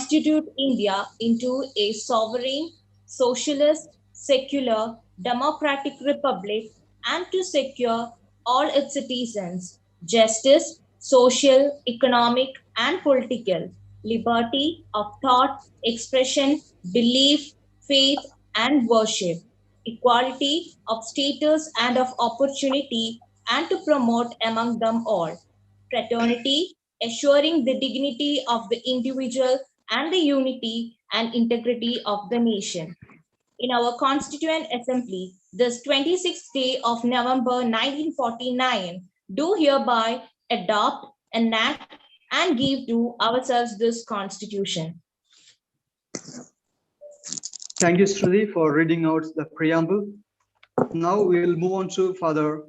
constitute India into a sovereign, socialist, secular, democratic republic and to secure all its citizens justice, social, economic, and political, liberty of thought, expression, belief, faith, and worship, equality of status and of opportunity, and to promote among them all fraternity, assuring the dignity of the individual and the unity and integrity of the nation. In our Constituent Assembly, this 26th day of November 1949, do hereby adopt, enact, and give to ourselves this Constitution. Thank you, Shruti, for reading out the preamble. Now we will move on to Father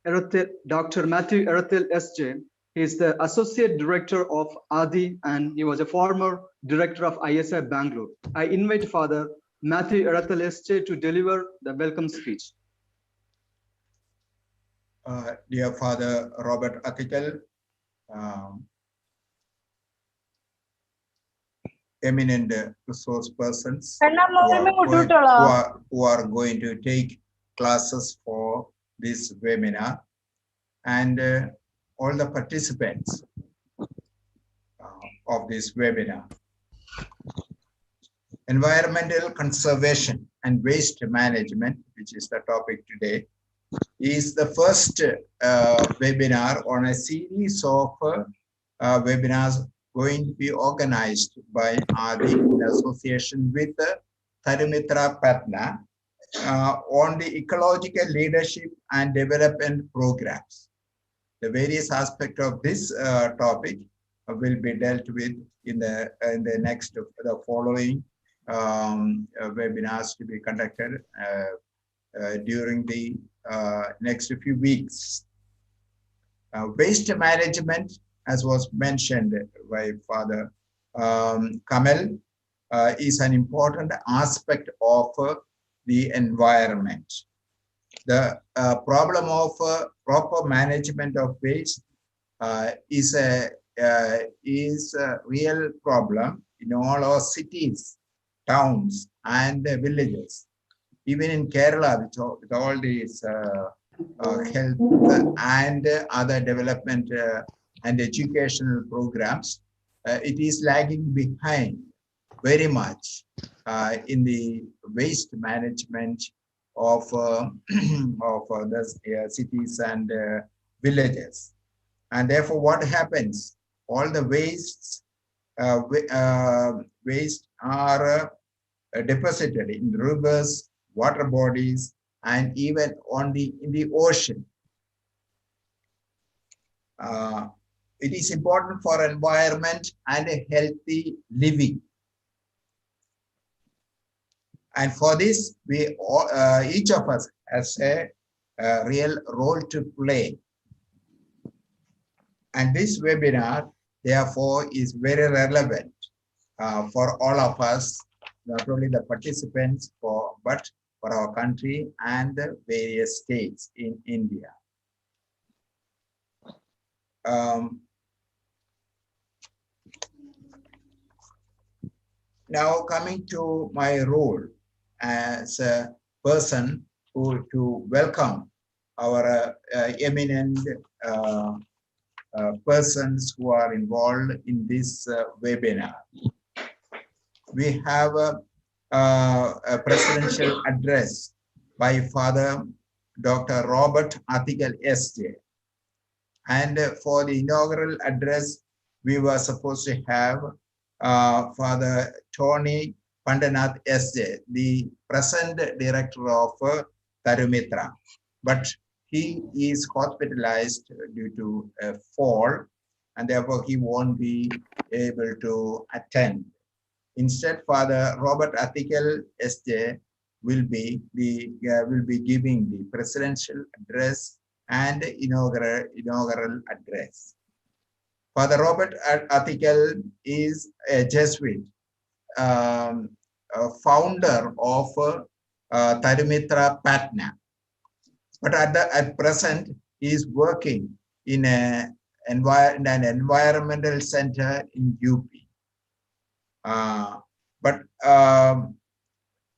Dr. Matthew Erathil S.J. He is the Associate Director of ADI and he was a former Director of ISI Bangalore. I invite Father Matthew Erathil S.J. to deliver the welcome speech. Dear Father Robert Athical, eminent resource persons who are going to take classes for this webinar, and all the participants of this webinar. Environmental conservation and waste management, which is the topic today, is the first webinar on a series of webinars going to be organized by ADI in association with Tharumitra Patna on the ecological leadership and development programs. The various aspects of this topic will be dealt with in the next, the following webinars to be conducted during the next few weeks. Waste management, as was mentioned by Father Kamal, is an important aspect of the environment. The problem of proper management of waste is a real problem in all our cities, towns, and villages. Even in Kerala, with all these health and other development and educational programs, it is lagging behind very much in the waste management of the cities and villages. And therefore, what happens? All the wastes are deposited in rivers, water bodies, and even in the ocean. It is important for environment and a healthy living. And for this, we each of us has a real role to play. And this webinar, therefore, is very relevant for all of us, not only the participants, but for our country and the various states in India. Now coming to my role as a person to welcome our eminent persons who are involved in this webinar. We have a presidential address by Father Dr. Robert Athical S.J. And for the inaugural address, we were supposed to have Father Tony Pandanath S.J., the present director of Tharumitra. But he is hospitalized due to a fall, and therefore he won't be able to attend. Instead, Father Robert Athical S.J. will be giving the presidential address and inaugural address. Father Robert Athical is a Jesuit, a founder of Tharumitra Patna. But at present, he is working in an environmental center in UP. But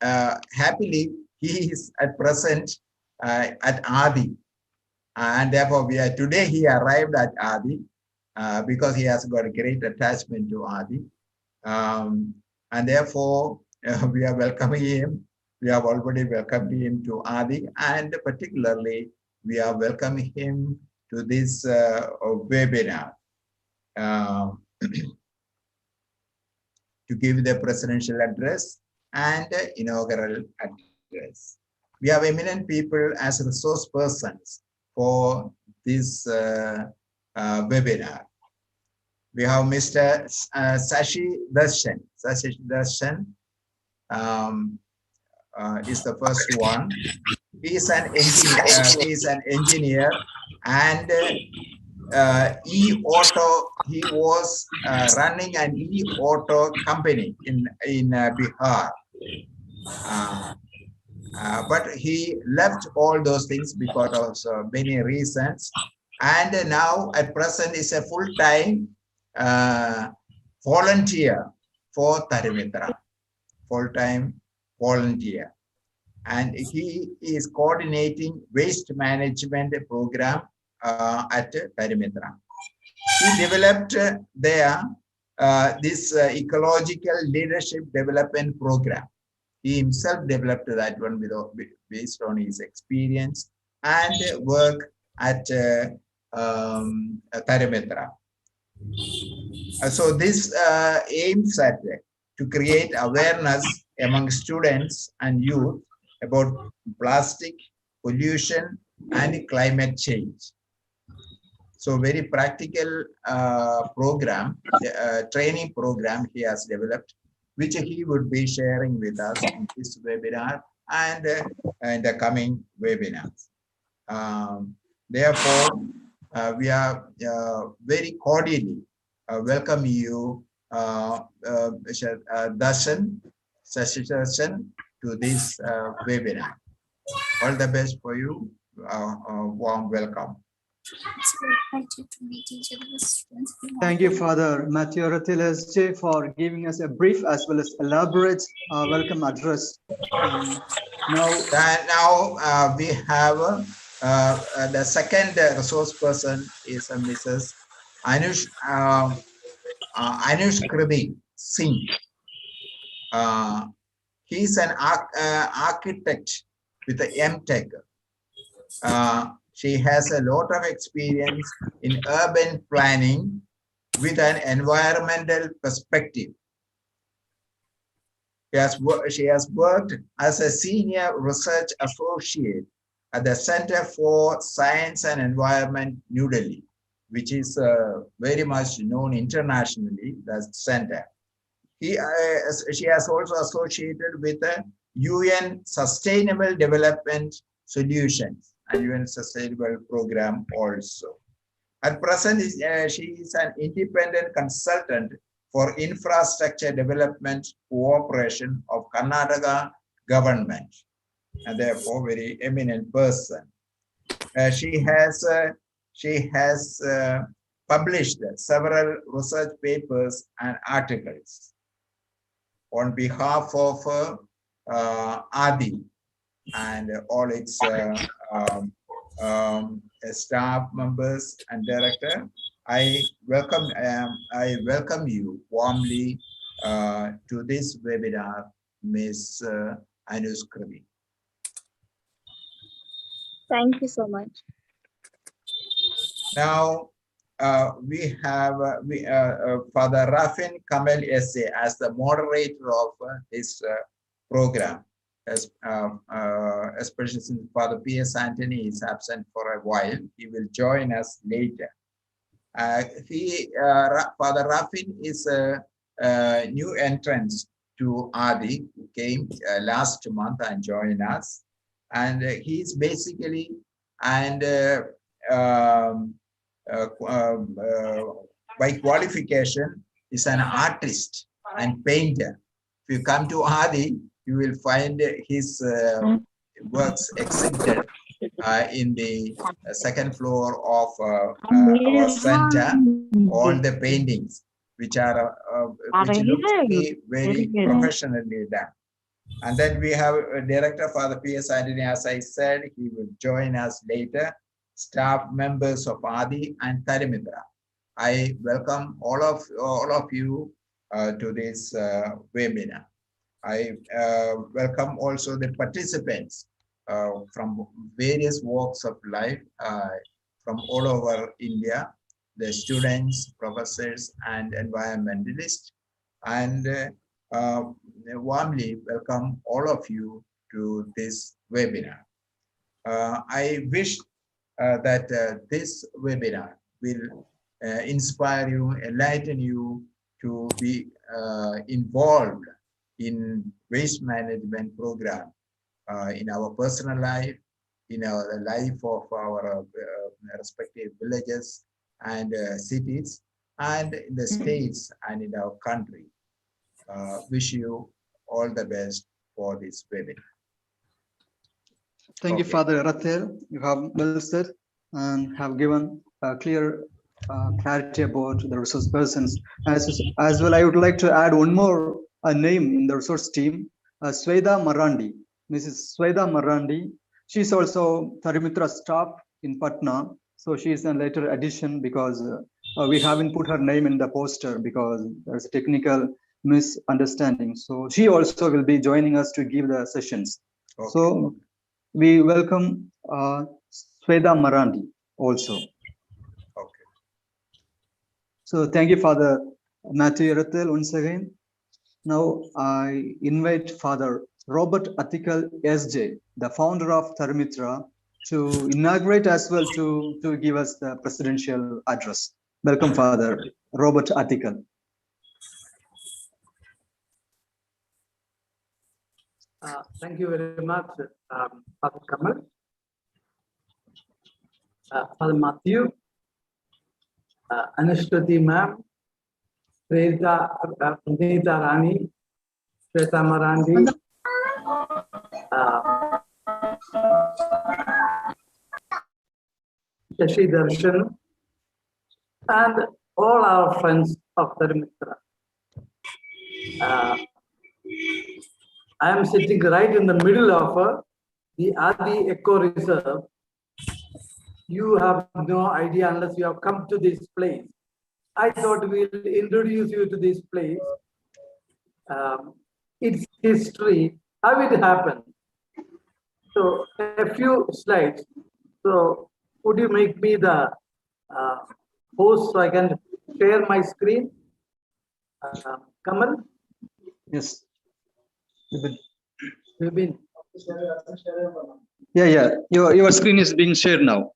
happily, he is at present at Adi, and therefore we are today. He arrived at Adi because he has got a great attachment to Adi, and therefore we are welcoming him. We have already welcomed him to Adi, and particularly we are welcoming him to this webinar to give the presidential address and inaugural address. We have eminent people as resource persons for this webinar. We have Mr. Sashi Darshan. Sashi Darshan is the first one. He is an engineer. And e-auto. He was running an e-auto company in Bihar. But he left all those things because of many reasons, and now at present is a full-time volunteer for Tarimitra, full-time volunteer, and he is coordinating waste management program at Tarimitra. He developed there this ecological leadership development program. He himself developed that one based on his experience and work at Tarimitra. So this aims at to create awareness among students and youth about plastic pollution and climate change. So very practical program, training program he has developed, which he would be sharing with us in this webinar and in the coming webinars. Therefore, we are very cordially welcome you, Darshan, Sashi Darshan, to this webinar. All the best for you. Warm welcome. Thank you, Father Matthew Aratil SJ, for giving us a brief as well as elaborate welcome address. Now we have the second resource person is Mrs. Anush Kriti Singh. He is an architect with the M.Tech. She has a lot of experience in urban planning with an environmental perspective. She has worked as a senior research associate at the Center for Science and Environment, New Delhi, which is very much known internationally, that center. She has also associated with the UN Sustainable Development Solutions and UN Sustainable Program also. At present, she is an independent consultant for infrastructure development cooperation of Karnataka government, and therefore very eminent person. She has published several research papers and articles on behalf of ADI and all its staff members and director. I welcome you warmly to this webinar, Ms. Anush Kriti. Thank you so much. Now we have Father Rafin Kamel Esse as the moderator of this program, especially since Father P.S. Anthony is absent for a while. He will join us later. Father Rafin is a new entrant to ADI, who came last month and joined us. And he's basically, and by qualification, is an artist and painter. If you come to ADI, you will find his works exhibited in the second floor of our center, all the paintings which are which looks to be very professionally done. And then we have a director, Father P.S. Anthony, as I said, he will join us later. Staff members of Adi and Tarimitra. I welcome all of you to this webinar. I welcome also the participants from various walks of life from all over India, the students, professors, and environmentalists, and warmly welcome all of you to this webinar. I wish that this webinar will inspire you, enlighten you to be involved in waste management program in our personal life, in our life of our respective villages and cities, and in the states and in our country. Wish you all the best for this webinar. Thank you, Father Eratel. You have well said and have given a clear clarity about the resource persons. As well, I would like to add one more name in the resource team, Sweda Marandi. Mrs. Sweda Marandi. She's also Tarimitra staff in Patna. So she is a later addition because we haven't put her name in the poster because there's a technical misunderstanding. So she also will be joining us to give the sessions. Okay. So we welcome Sweda Marandi also. Okay. So thank you, Father Matthew Eratel, once again. Now I invite Father Robert Attikal SJ, the founder of Tarimitra, to inaugurate as well to give us the presidential address. Welcome, Father Robert Attikal. Thank you very much, Father Kamal, Father Matthew, Anushtati ma'am, Pranita Rani, Shweta Marandi, Shashi Darshan, and all our friends of Tarimitra. I am sitting right in the middle of the Adi Eco Reserve. You have no idea unless you have come to this place. I thought we'll introduce you to this place, its history, how it happened. So a few slides. So would you make me the host so I can share my screen? Kamal? Yes. Vibin. Yeah. Your screen is being shared now.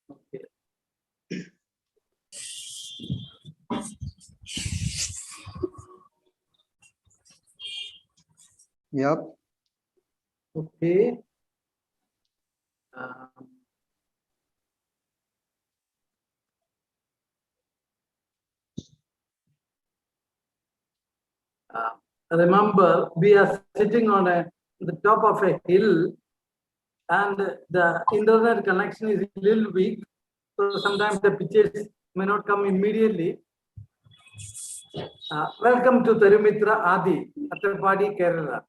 Okay. Yep. Okay. Remember, we are sitting on the top of a hill, and the internet connection is a little weak. So sometimes the pictures may not come immediately. Welcome to Tarimitra Adi, Attapadi, Kerala.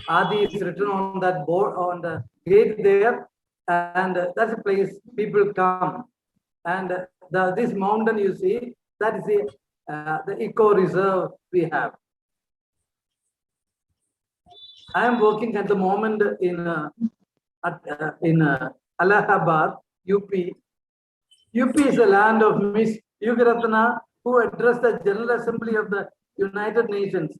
Adi is written on that board on the gate there, and that's a place people come. And this mountain you see, that is the eco reserve we have. I am working at the moment in Allahabad, UP. UP is the land of Miss Yugaratna, who addressed the General Assembly of the United Nations.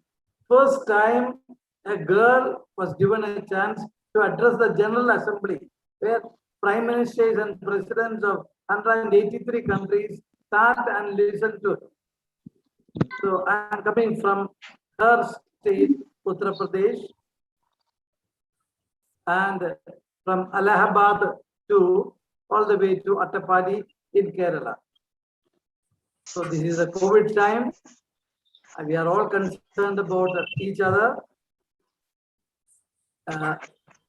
First time a girl was given a chance to address the General Assembly, where prime ministers and presidents of 183 countries start and listen to it. So I am coming from her state, Uttar Pradesh, and from Allahabad to all the way to Attapadi in Kerala. So this is a COVID time. We are all concerned about each other.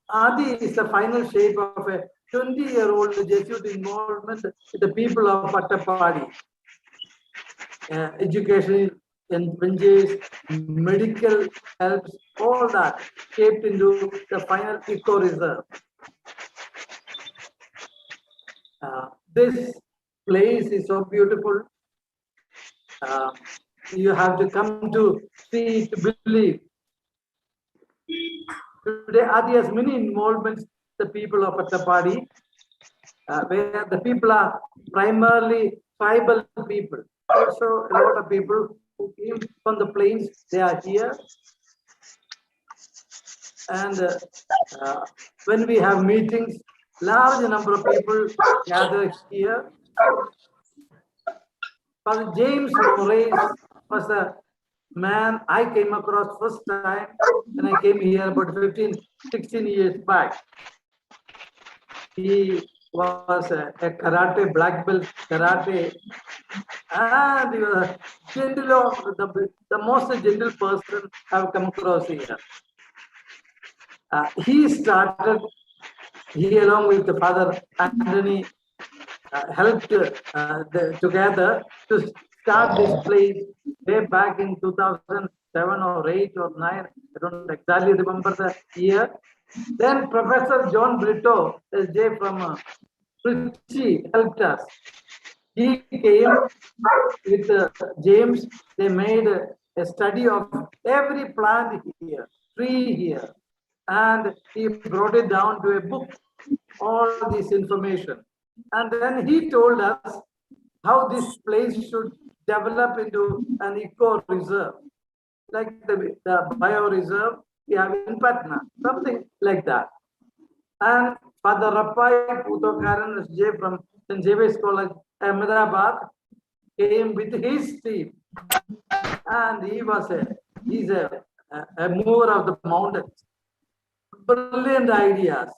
Adi is the final shape of a 20-year-old Jesuit involvement with the people of Attapadi. education and ventures, medical helps, all that shaped into the final eco reserve. This place is so beautiful. You have to come to see to believe. Today, Adi has many involvements. The people of Attapadi, where the people are primarily tribal people. Also, a lot of people who came from the plains, they are here. And when we have meetings, large number of people gather here. Father James Morris was the man I came across first time when I came here about 15, 16 years back. He was a karate, black belt karate, and he was a gentle, the most gentle person I've come across here. He started, he along with the Father Anthony helped together to start this place way back in 2007 or 8 or 9. I don't exactly remember the year. Then Professor John Brito, SJ from Trichy, helped us. He came with James. They made a study of every plant here, tree here, and he brought it down to a book, all this information. And then he told us how this place should develop into an eco reserve, like the bio reserve we have in Patna, something like that. And Father Rappai Putokaran SJ from St. Xavier's College, Ahmedabad, came with his team. And he's a mover of the mountains. Brilliant ideas,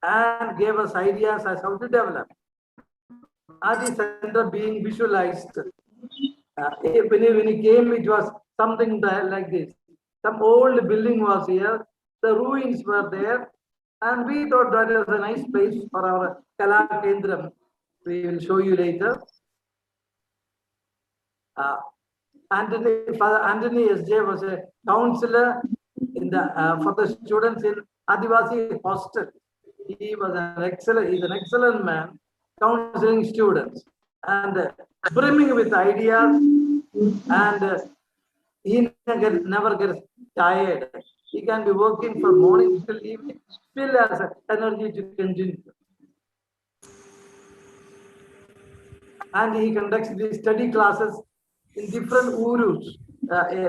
and gave us ideas as how to develop. Adi Center being visualized. When he came, it was something like this. Some old building was here, the ruins were there, and we thought that was a nice place for our Kala Kendram. We will show you later. Father Anthony SJ was a counselor in the for the students in Adivasi hostel. He's an excellent man, counseling students and brimming with ideas, and he never gets tired. He can be working from morning till evening, still has energy to continue. And he conducts these study classes in different urus,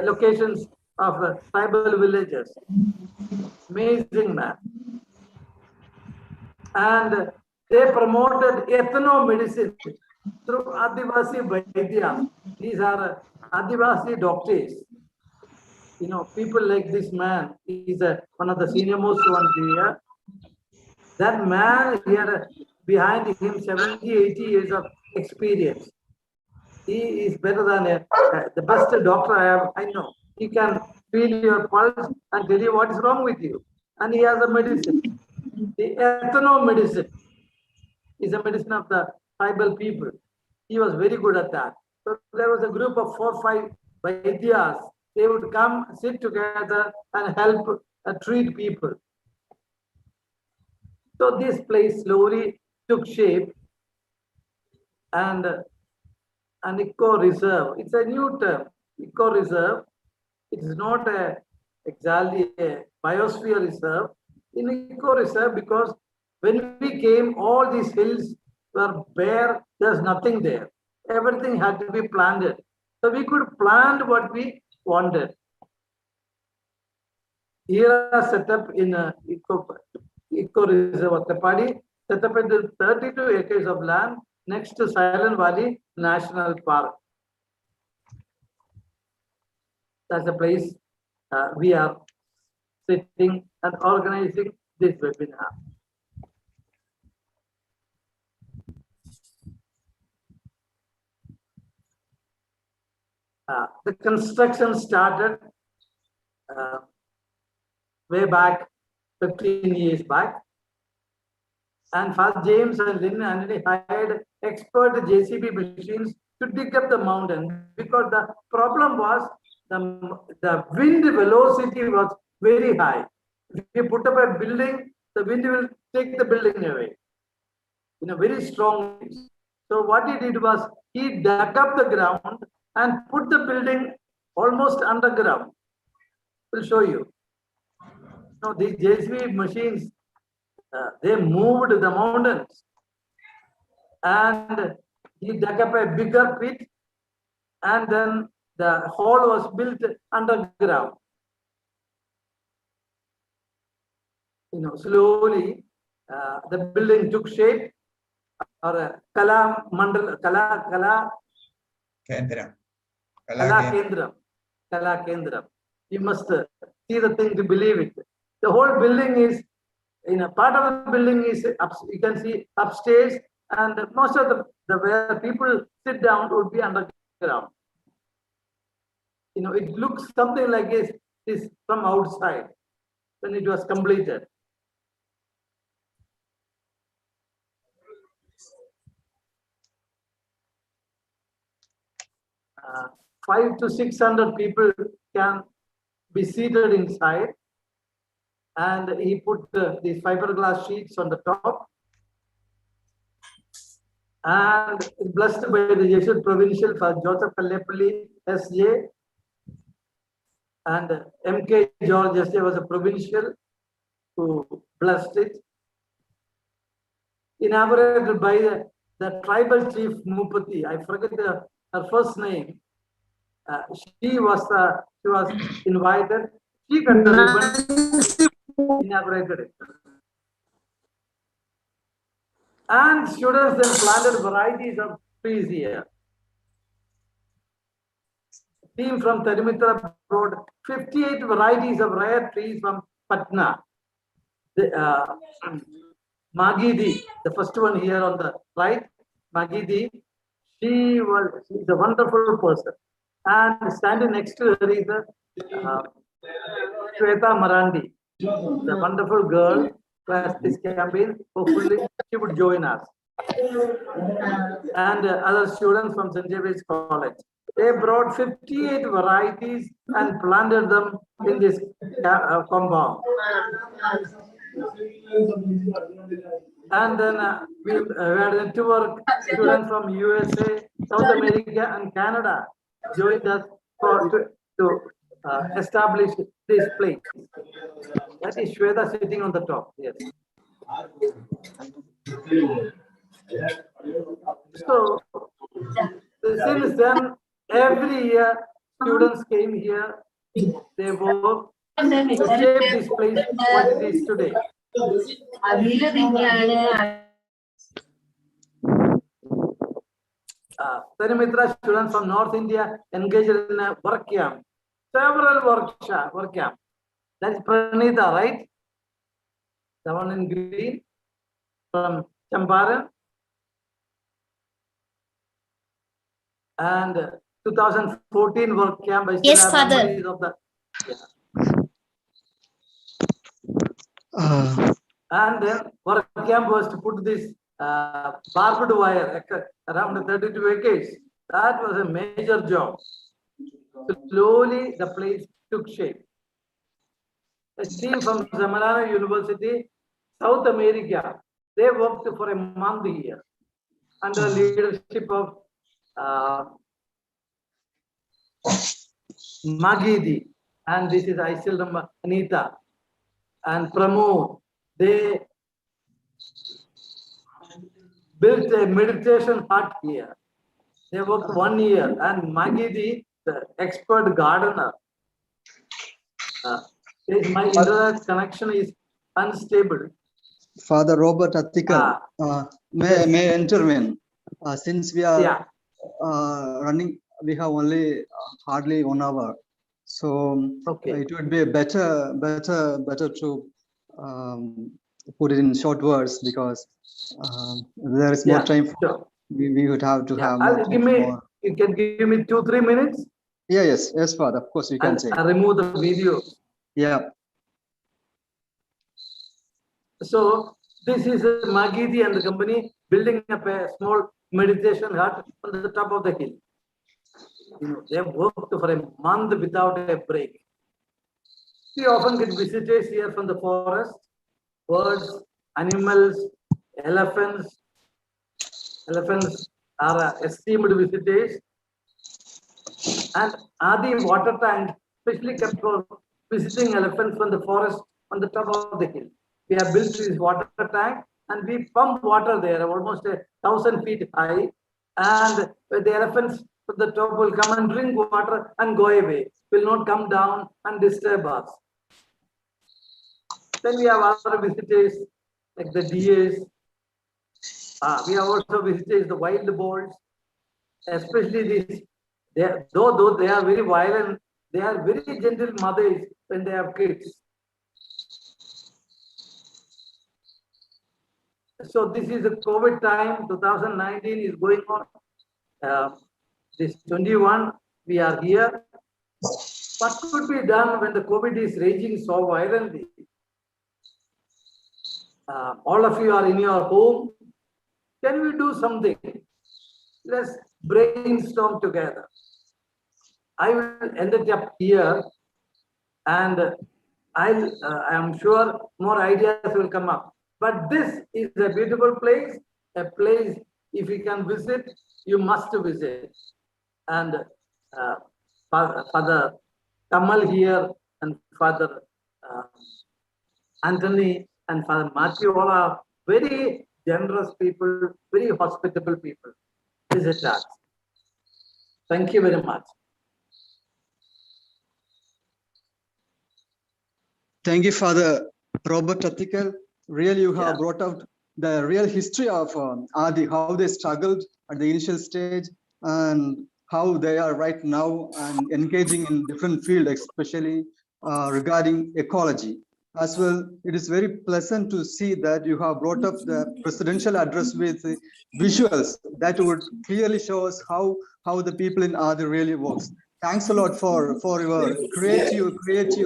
locations of tribal villages. Amazing man. And they promoted ethno-medicine through Adivasi Vaidya. These are Adivasi doctors. You know, people like this man, he's one of the senior most ones here. That man, he had behind him 70, 80 years of experience. He is better than the best doctor I know. He can feel your pulse and tell you what is wrong with you. And he has a medicine. The ethno-medicine is a medicine of the tribal people. He was very good at that. So there was a group of 4 or 5 Vaidyas. They would come, sit together and help treat people. So this place slowly took shape, and an eco reserve. It's a new term, eco reserve. It is not exactly a biosphere reserve. In eco reserve, because when we came, all these hills were bare. There's nothing there. Everything had to be planted. So we could plant what we wanted. Here are set up in eco reserve of Attapadi, set up in 32 acres of land next to Silent Valley National Park. That's the place we are sitting and organizing this webinar. The construction started way back 15 years back. And Father James and Lynn Anthony hired expert JCB machines to dig up the mountain, because the problem was the wind velocity was very high. If you put up a building, the wind will take the building away in a very strong way. So what he did was he dug up the ground and put the building almost underground. We'll show you. Now these JCB machines, they moved the mountains, and he dug up a bigger pit, and then the hole was built underground. Slowly the building took shape, or Kala Mandal, Kala Kendram. Kendram. You must see the thing to believe it. The whole building is, part of the building is you can see upstairs, and most of the where people sit down would be underground. It looks something like this from outside when it was completed. Uh, 500 to 600 people can be seated inside, and he put these fiberglass sheets on the top, and blessed by the Jesuit provincial for Joseph Kallepalli SJ, and MK George SJ was a provincial who blessed it. Inaugurated by the tribal chief Mupati. I forget her first name. She was invited. She cut the ribbon, inaugurated it. And students then planted varieties of trees here. Team from Tarimitra brought 58 varieties of rare trees from Patna. Magidi, the first one here on the right, Magidi, she's a wonderful person. And standing next to her is Shweta Marandi, the wonderful girl who has this campaign. Hopefully, she would join us. And other students from St. James College. They brought 58 varieties and planted them in this compound. And then we had a tour students from USA, South America, and Canada joined us to establish this place. That is Shweta sitting on the top. Yes. So since then, every year students came here. They worked to shape this place what it is today. Tarimitra students from North India engaged in a work camp, several work camp. That's Pranita, right? The one in green from Champaran. And 2014 work camp. Yes, Father. And then work camp was to put this barbed wire around 32 acres. That was a major job. Slowly the place took shape. A team from Zamanana University, South America, they worked for a month here under leadership of Magidi, and this is I still remember Anita and Pramod. They built a meditation hut here. They worked 1 year, and Magidi, the expert gardener. My internet connection is unstable. Father Robert Attikal, may intervene. Since we are running, we have only hardly 1 hour, so it would be better to put it in short words, because there is more time. We would have to have more time. You can give me 2-3 minutes. Yes, Father. Of course, you can say. I remove the video. Yeah. So this is Magidi and the company building up a small meditation hut on the top of the hill. They worked for a month without a break. We often get visitors here from the forest, birds, animals, elephants. Elephants are esteemed visitors. And Adi water tank, especially kept for visiting elephants from the forest on the top of the hill. We have built this water tank and we pump water there, almost 1,000 feet high. And the elephants from the top will come and drink water and go away, will not come down and disturb us. Then we have other visitors like the deers. We have also visited the wild boars, especially these. Though they are very violent, they are very gentle mothers when they have kids. So this is the COVID time, 2019 is going on. This 21, we are here. What could be done when the COVID is raging so violently? All of you are in your home. Can we do something? Let's brainstorm together. I will end it up here, and I am sure more ideas will come up. But this is a beautiful place, a place if you can visit, you must visit. And Father Kamal here and Father Anthony and Father Matthew all are very generous people, very hospitable people. Visit us. Thank you very much. Thank you, Father Robert Attikal. Really, you have brought out the real history of Adi, how they struggled at the initial stage and how they are right now and engaging in different fields, especially regarding ecology. As well, it is very pleasant to see that you have brought up the presidential address with visuals that would clearly show us how the people in Adi really works. Thanks a lot for your really creative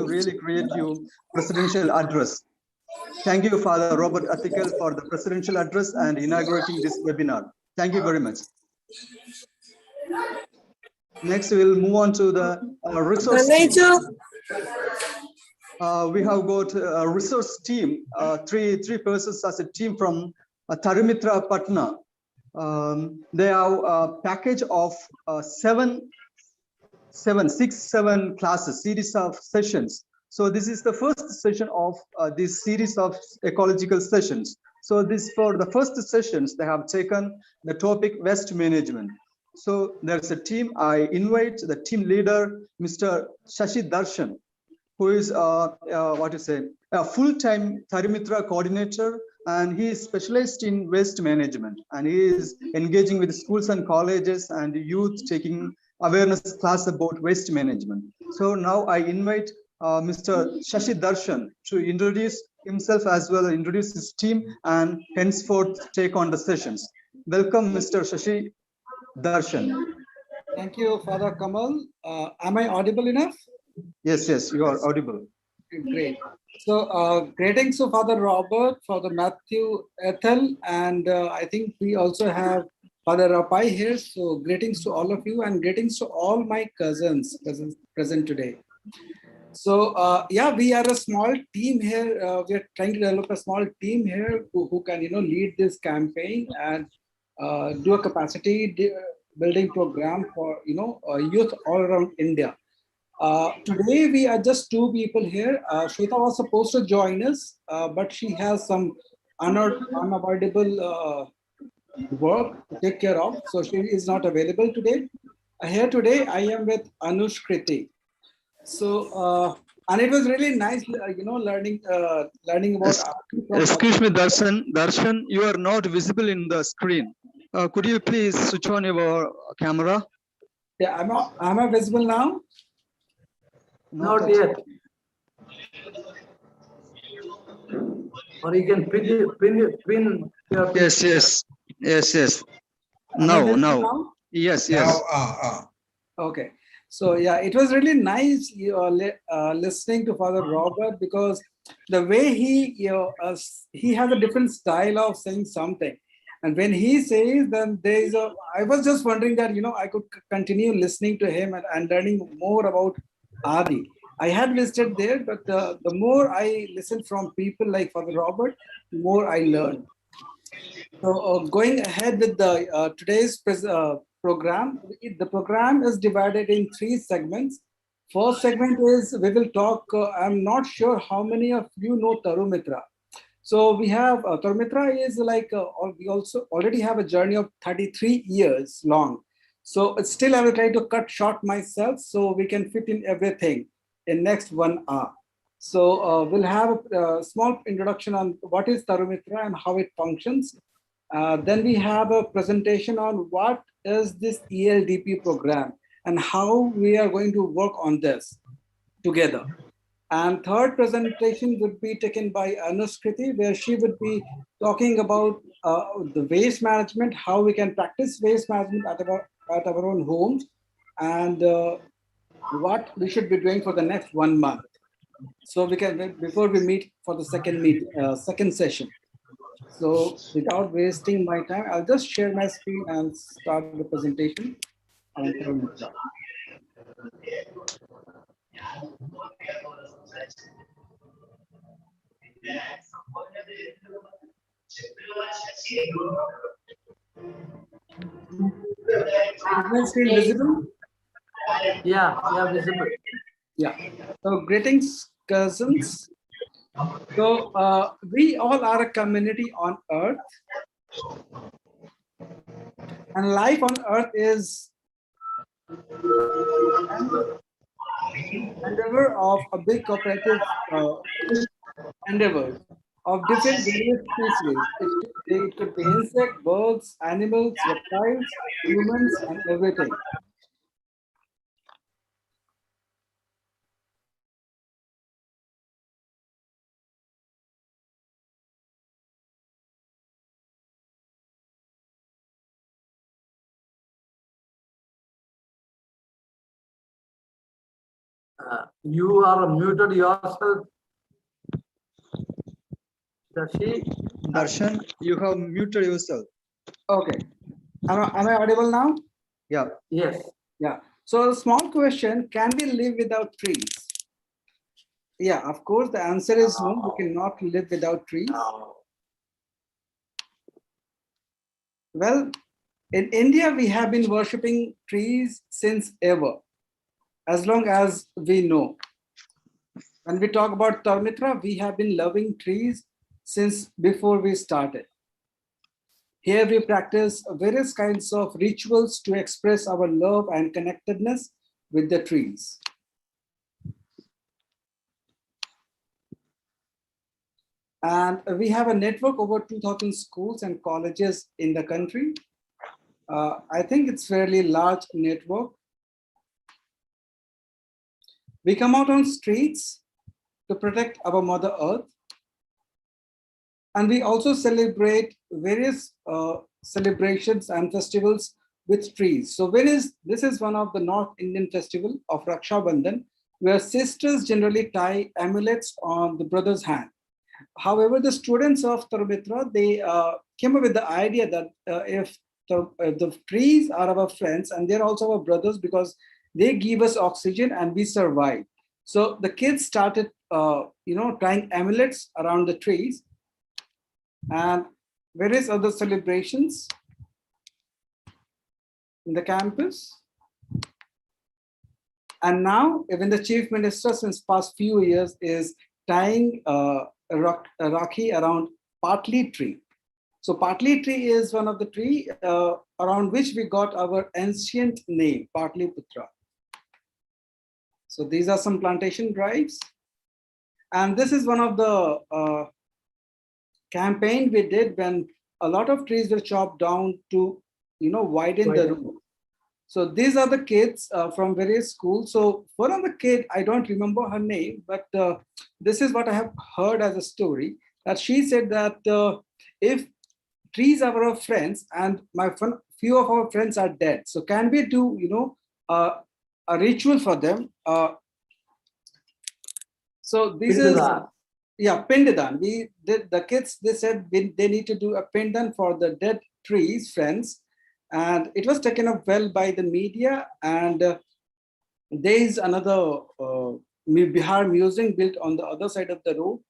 presidential address. Thank you, Father Robert Attikal, for the presidential address and inaugurating this webinar. Thank you very much. Next, we'll move on to the resource team. We have got a resource team, three persons as a team from Tarimitra Patna. They have a package of 7 classes, series of sessions. So this is the first session of this series of ecological sessions. So this for the first sessions, they have taken the topic waste management. So there's a team. I invite the team leader, Mr. Shashi Darshan, who is a full-time Tarimitra coordinator, and he is specialized in waste management, and he is engaging with schools and colleges and youth, taking awareness class about waste management. So now I invite Mr. Shashi Darshan to introduce himself as well, introduce his team, and henceforth take on the sessions. Welcome, Mr. Shashi Darshan. Thank you, Father Kamal. Am I audible enough? Yes, you are audible. Great. So greetings to Father Robert, Father Matthew Ethel, and I think we also have Father Rapai here. So greetings to all of you and greetings to all my cousins present today. So we are a small team here. We are trying to develop a small team here who can lead this campaign and do a capacity building program for youth all around India. Today we are just 2 people here. Shweta was supposed to join us, but she has some unavoidable work to take care of, so she is not available today. Here today I am with Anush Kriti. So and it was really nice, learning about. Excuse me, Darshan, you are not visible in the screen. Could you please switch on your camera? Yeah, am I visible now? Not yet. Or you can pin your picture. Yes. Now. Yes. Okay. So yeah, it was really nice listening to Father Robert, because the way he has a different style of saying something. And when he says, then there is a, I was just wondering that, I could continue listening to him and learning more about Adi. I had visited there, but the more I listen from people like Father Robert, the more I learn. So going ahead with the today's program, the program is divided in 3 segments. First segment is we will talk. I'm not sure how many of you know Tarumitra. So we have Tarumitra is like we also already have a journey of 33 years long. So still I will try to cut short myself so we can fit in everything in next 1 hour. So we'll have a small introduction on what is Tarumitra and how it functions. Then we have a presentation on what is this ELDP program and how we are going to work on this together. And third presentation would be taken by Anuskriti, where she would be talking about the waste management, how we can practice waste management at our own homes, and what we should be doing for the next 1 month. So we can, before we meet for the second session. So without wasting my time, I'll just share my screen and start the presentation on Tarumitra. Is my screen visible? Yeah, visible. Yeah. So greetings, cousins. So we all are a community on Earth, and life on Earth is endeavor of a big cooperative endeavors of different various species. It could be insect, birds, animals, reptiles, humans, and everything. You are muted yourself. Shashi. Darshan, you have muted yourself. Okay. Am I audible now? Yeah. Yes. Yeah. So a small question, can we live without trees? Yeah, of course, the answer is no, we cannot live without trees. Well, in India, we have been worshipping trees since ever, as long as we know. When we talk about Tarumitra, we have been loving trees since before we started. Here we practice various kinds of rituals to express our love and connectedness with the trees. And we have a network over 2,000 schools and colleges in the country. I think it's fairly large network. We come out on streets to protect our Mother Earth. And we also celebrate various celebrations and festivals with trees. So this is one of the North Indian festival of Raksha Bandhan, where sisters generally tie amulets on the brother's hand. However, the students of Tarumitra, they came up with the idea that if the trees are our friends and they're also our brothers because they give us oxygen and we survive. So the kids started, tying amulets around the trees and various other celebrations in the campus. And now even the chief minister since past few years is tying a rakhi around Patli tree. So Patli tree is one of the tree around which we got our ancient name, Patliputra. So these are some plantation drives. And this is one of the campaign we did when a lot of trees were chopped down to, widen the road. So these are the kids from various schools. So one of the kid, I don't remember her name, but this is what I have heard as a story, that she said that if trees are our friends and few of our friends are dead, so can we do, a ritual for them? So this is Yeah, Pindadan. We did the kids. They said they need to do a pindan for the dead trees, friends, and it was taken up well by the media. And there is another Bihar Museum built on the other side of the road,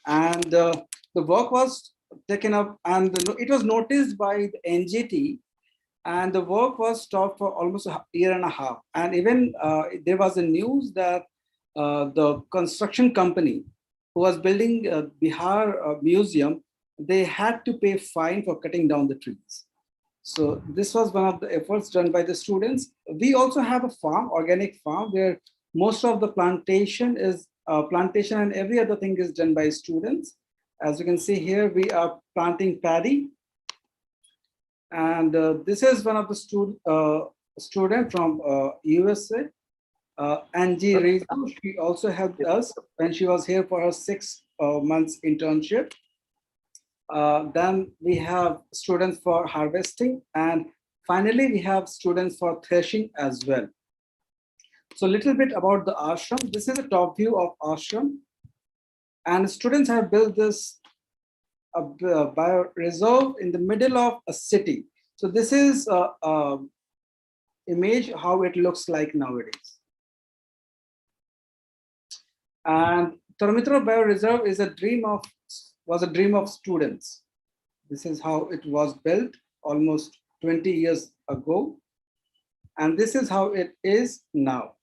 and the work was taken up, and it was noticed by the NGT, and the work was stopped for almost a year and a half. And even there was a news that the construction company who was building Bihar Museum, they had to pay fine for cutting down the trees. So this was one of the efforts done by the students. We also have a farm, organic farm, where most of the plantation and every other thing is done by students. As you can see here, we are planting paddy. And this is one of the student from USA, Angie Rizzo. She also helped us when she was here for her 6 months internship. Then we have students for harvesting, and finally we have students for threshing as well. So a little bit about the ashram. This is a top view of ashram, and students have built this bio reserve in the middle of a city. So this is a image how it looks like nowadays. And Taramitra Bioreserve was a dream of students. This is how it was built almost 20 years ago. And this is how it is now.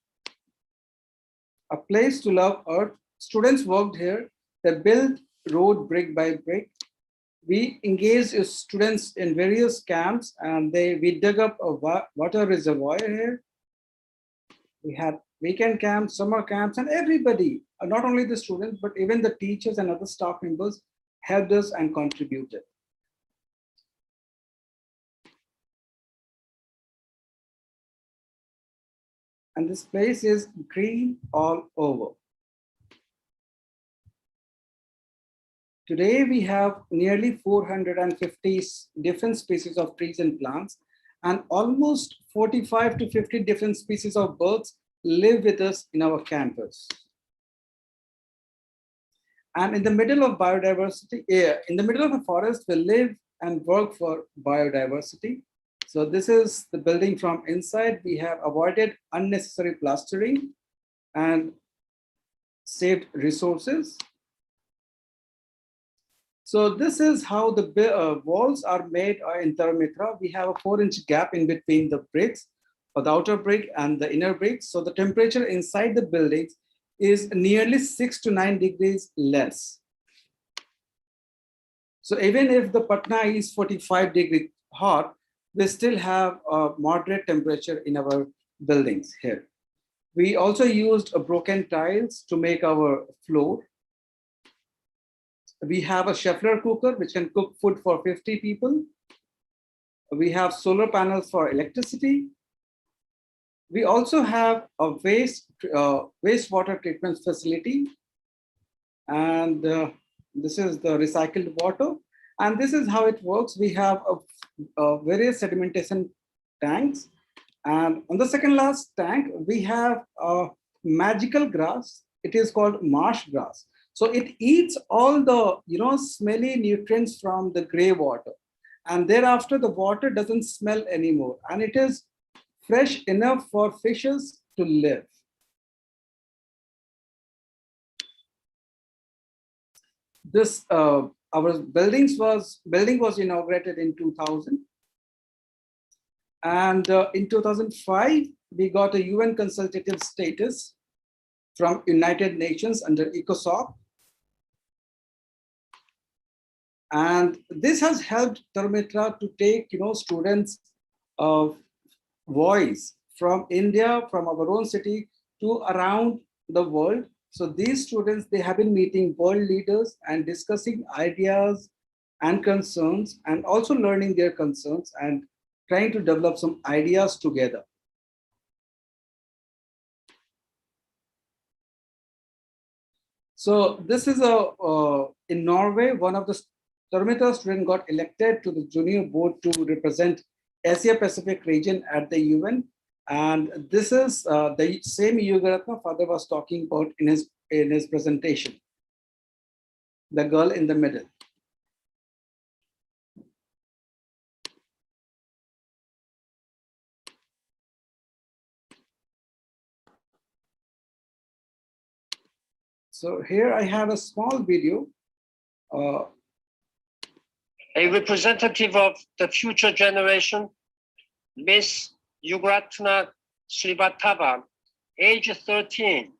A place to love earth. Students worked here. They built road brick by brick. We engaged students in various camps, and we dug up a water reservoir here. We had weekend camps, summer camps, and everybody, not only the students, but even the teachers and other staff members helped us and contributed. And this place is green all over. Today, we have nearly 450 different species of trees and plants, and almost 45 to 50 different species of birds live with us in our campus. And in the middle of biodiversity, in the middle of a forest, we live and work for biodiversity. So this is the building from inside. We have avoided unnecessary plastering and saved resources. So this is how the walls are made in Taramitra. We have a 4-inch gap in between the bricks, or the outer brick and the inner bricks. So the temperature inside the buildings is nearly 6 to 9 degrees less. So even if the Patna is 45 degrees hot, we still have a moderate temperature in our buildings here. We also used broken tiles to make our floor. We have a Scheffler cooker, which can cook food for 50 people. We have solar panels for electricity. We also have a wastewater treatment facility. And this is the recycled water. And this is how it works. We have various sedimentation tanks. And on the second last tank, we have a magical grass. It is called marsh grass. So it eats all the smelly nutrients from the gray water. And thereafter, the water doesn't smell anymore. And it is fresh enough for fishes to live. This our building was inaugurated in 2000. And in 2005, we got a UN consultative status from United Nations under ECOSOC. And this has helped Taramitra to take students' voice from India, from our own city to around the world. So these students, they have been meeting world leaders and discussing ideas and concerns, and also learning their concerns and trying to develop some ideas together. So this is in Norway, one of the Taramitra students got elected to the junior board to represent Asia Pacific region at the UN. And this is the same Yugaratna Father was talking about in his presentation. the girl in the middle. So here I have a small video. A representative of the future generation, Miss Yugratna Srivatava, age 13,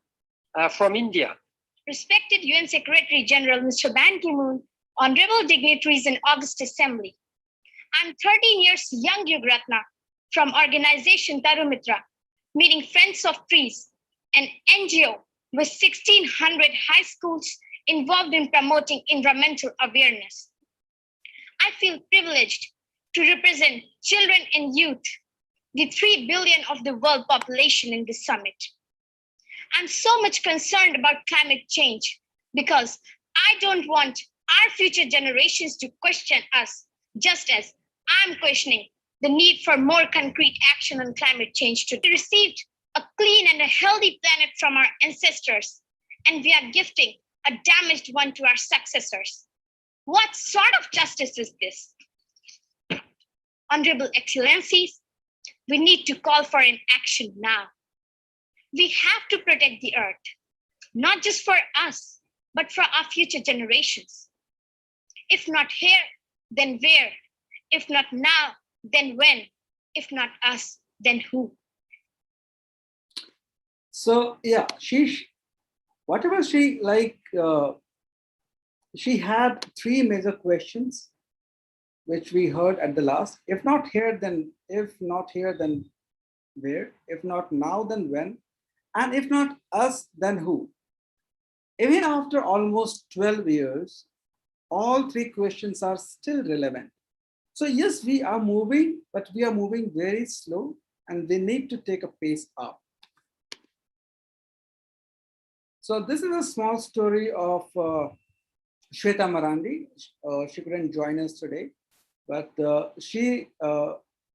from India. Respected UN Secretary General Mr. Ban Ki-moon, honorable dignitaries in August Assembly. I'm 13 years young Yugratna from organization Tarumitra, meeting Friends of Trees, an NGO with 1,600 high schools involved in promoting environmental awareness. I feel privileged to represent children and youth, the 3 billion of the world population in this summit. I'm so much concerned about climate change because I don't want our future generations to question us, just as I'm questioning the need for more concrete action on climate change. We received a clean and a healthy planet from our ancestors, and we are gifting a damaged one to our successors. What sort of justice is this? Honorable Excellencies, we need to call for an action now. We have to protect the earth, not just for us, but for our future generations. If not here, then where? If not now, then when? If not us, then who? So yeah, whatever she she had 3 major questions, which we heard at the last. If not here, then if not here, then where? If not now, then when? And if not us, then who? Even after almost 12 years, all 3 questions are still relevant. So yes, we are moving, but we are moving very slow, and we need to take a pace up. So this is a small story of Shweta Marandi. She couldn't join us today, but she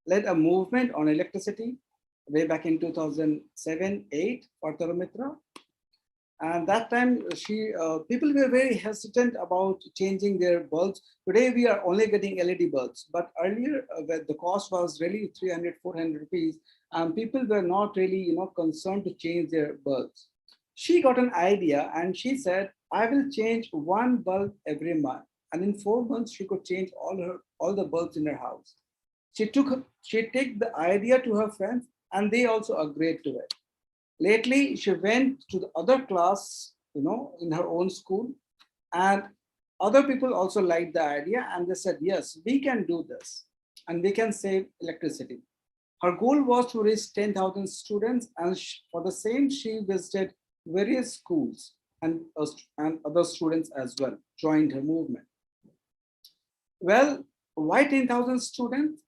led a movement on electricity way back in 2007-8 for Tarumitra. And that time, people were very hesitant about changing their bulbs. Today, we are only getting LED bulbs, but earlier, where the cost was really 300, 400 rupees, and people were not really, concerned to change their bulbs. She got an idea, and she said, "I will change 1 bulb every month." And in 4 months, she could change all the bulbs in her house. She took the idea to her friends, and they also agreed to it. Lately, she went to the other class, in her own school, and other people also liked the idea, and they said, yes, we can do this, and we can save electricity. Her goal was to reach 10,000 students, and for the same, she visited various schools, and other students as well joined her movement. Well, why 10,000 students?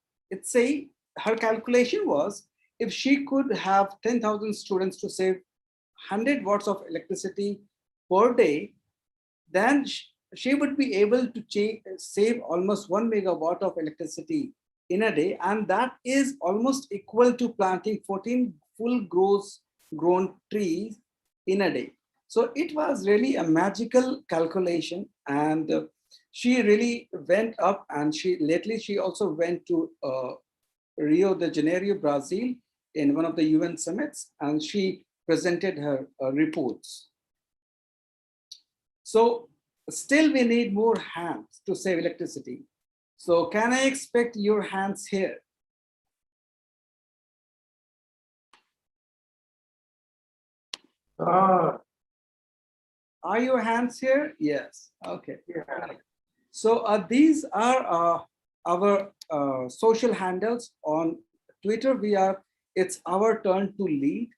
Her calculation was, if she could have 10,000 students to save 100 watts of electricity per day, then she would be able to save almost 1 megawatt of electricity in a day. And that is almost equal to planting 14 full grown trees in a day. So it was really a magical calculation. And she really went up, and lately she also went to Rio de Janeiro, Brazil, in one of the UN summits, and she presented her reports. So still we need more hands to save electricity. So can I expect your hands here? Are your hands here? Yes. Okay. Yeah. So these are our social handles. On Twitter, it's our turn to lead.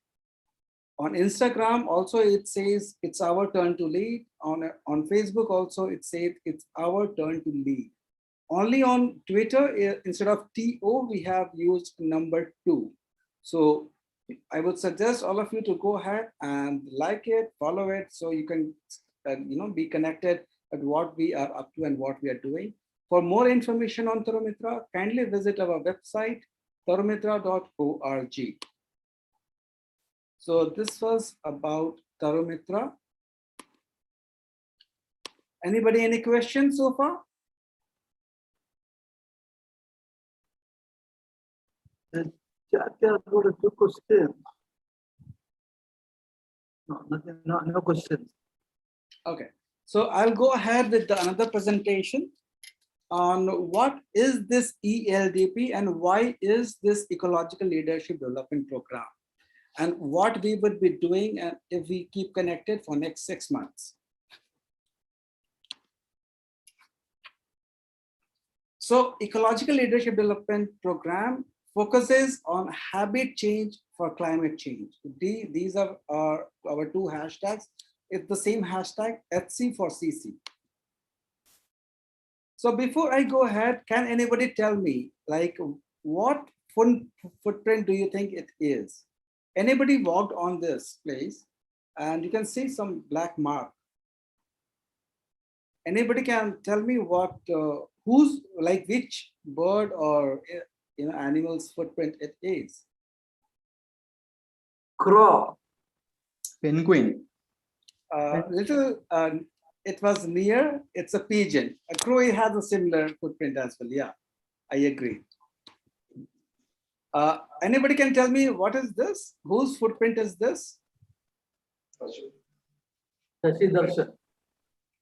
On Instagram, also it says it's our turn to lead. On Facebook, also it says it's our turn to lead. Only on Twitter, instead of TO, we have used number 2. So I would suggest all of you to go ahead and like it, follow it, so you can be connected at what we are up to and what we are doing. For more information on Tarumitra, kindly visit our website, tarumitra.org. So this was about Tarumitra. Anybody, any questions so far? The chat has got a few questions. No, nothing, no questions. Okay, so I'll go ahead with another presentation on what is this ELDP and why is this Ecological Leadership Development Program, and what we would be doing if we keep connected for next 6 months. So Ecological Leadership Development Program focuses on habit change for climate change. These are our two hashtags. It's the same hashtag, HC for CC. So before I go ahead, can anybody tell me, like, what footprint do you think it is? Anybody walked on this place and you can see some black mark. Anybody can tell me what, who's, like, which bird or animal's footprint it is? Crow. Penguin. It was near. It's a pigeon. A crow has a similar footprint as well. Yeah, I agree. Anybody can tell me what is this? Whose footprint is this? Shashi Darshan.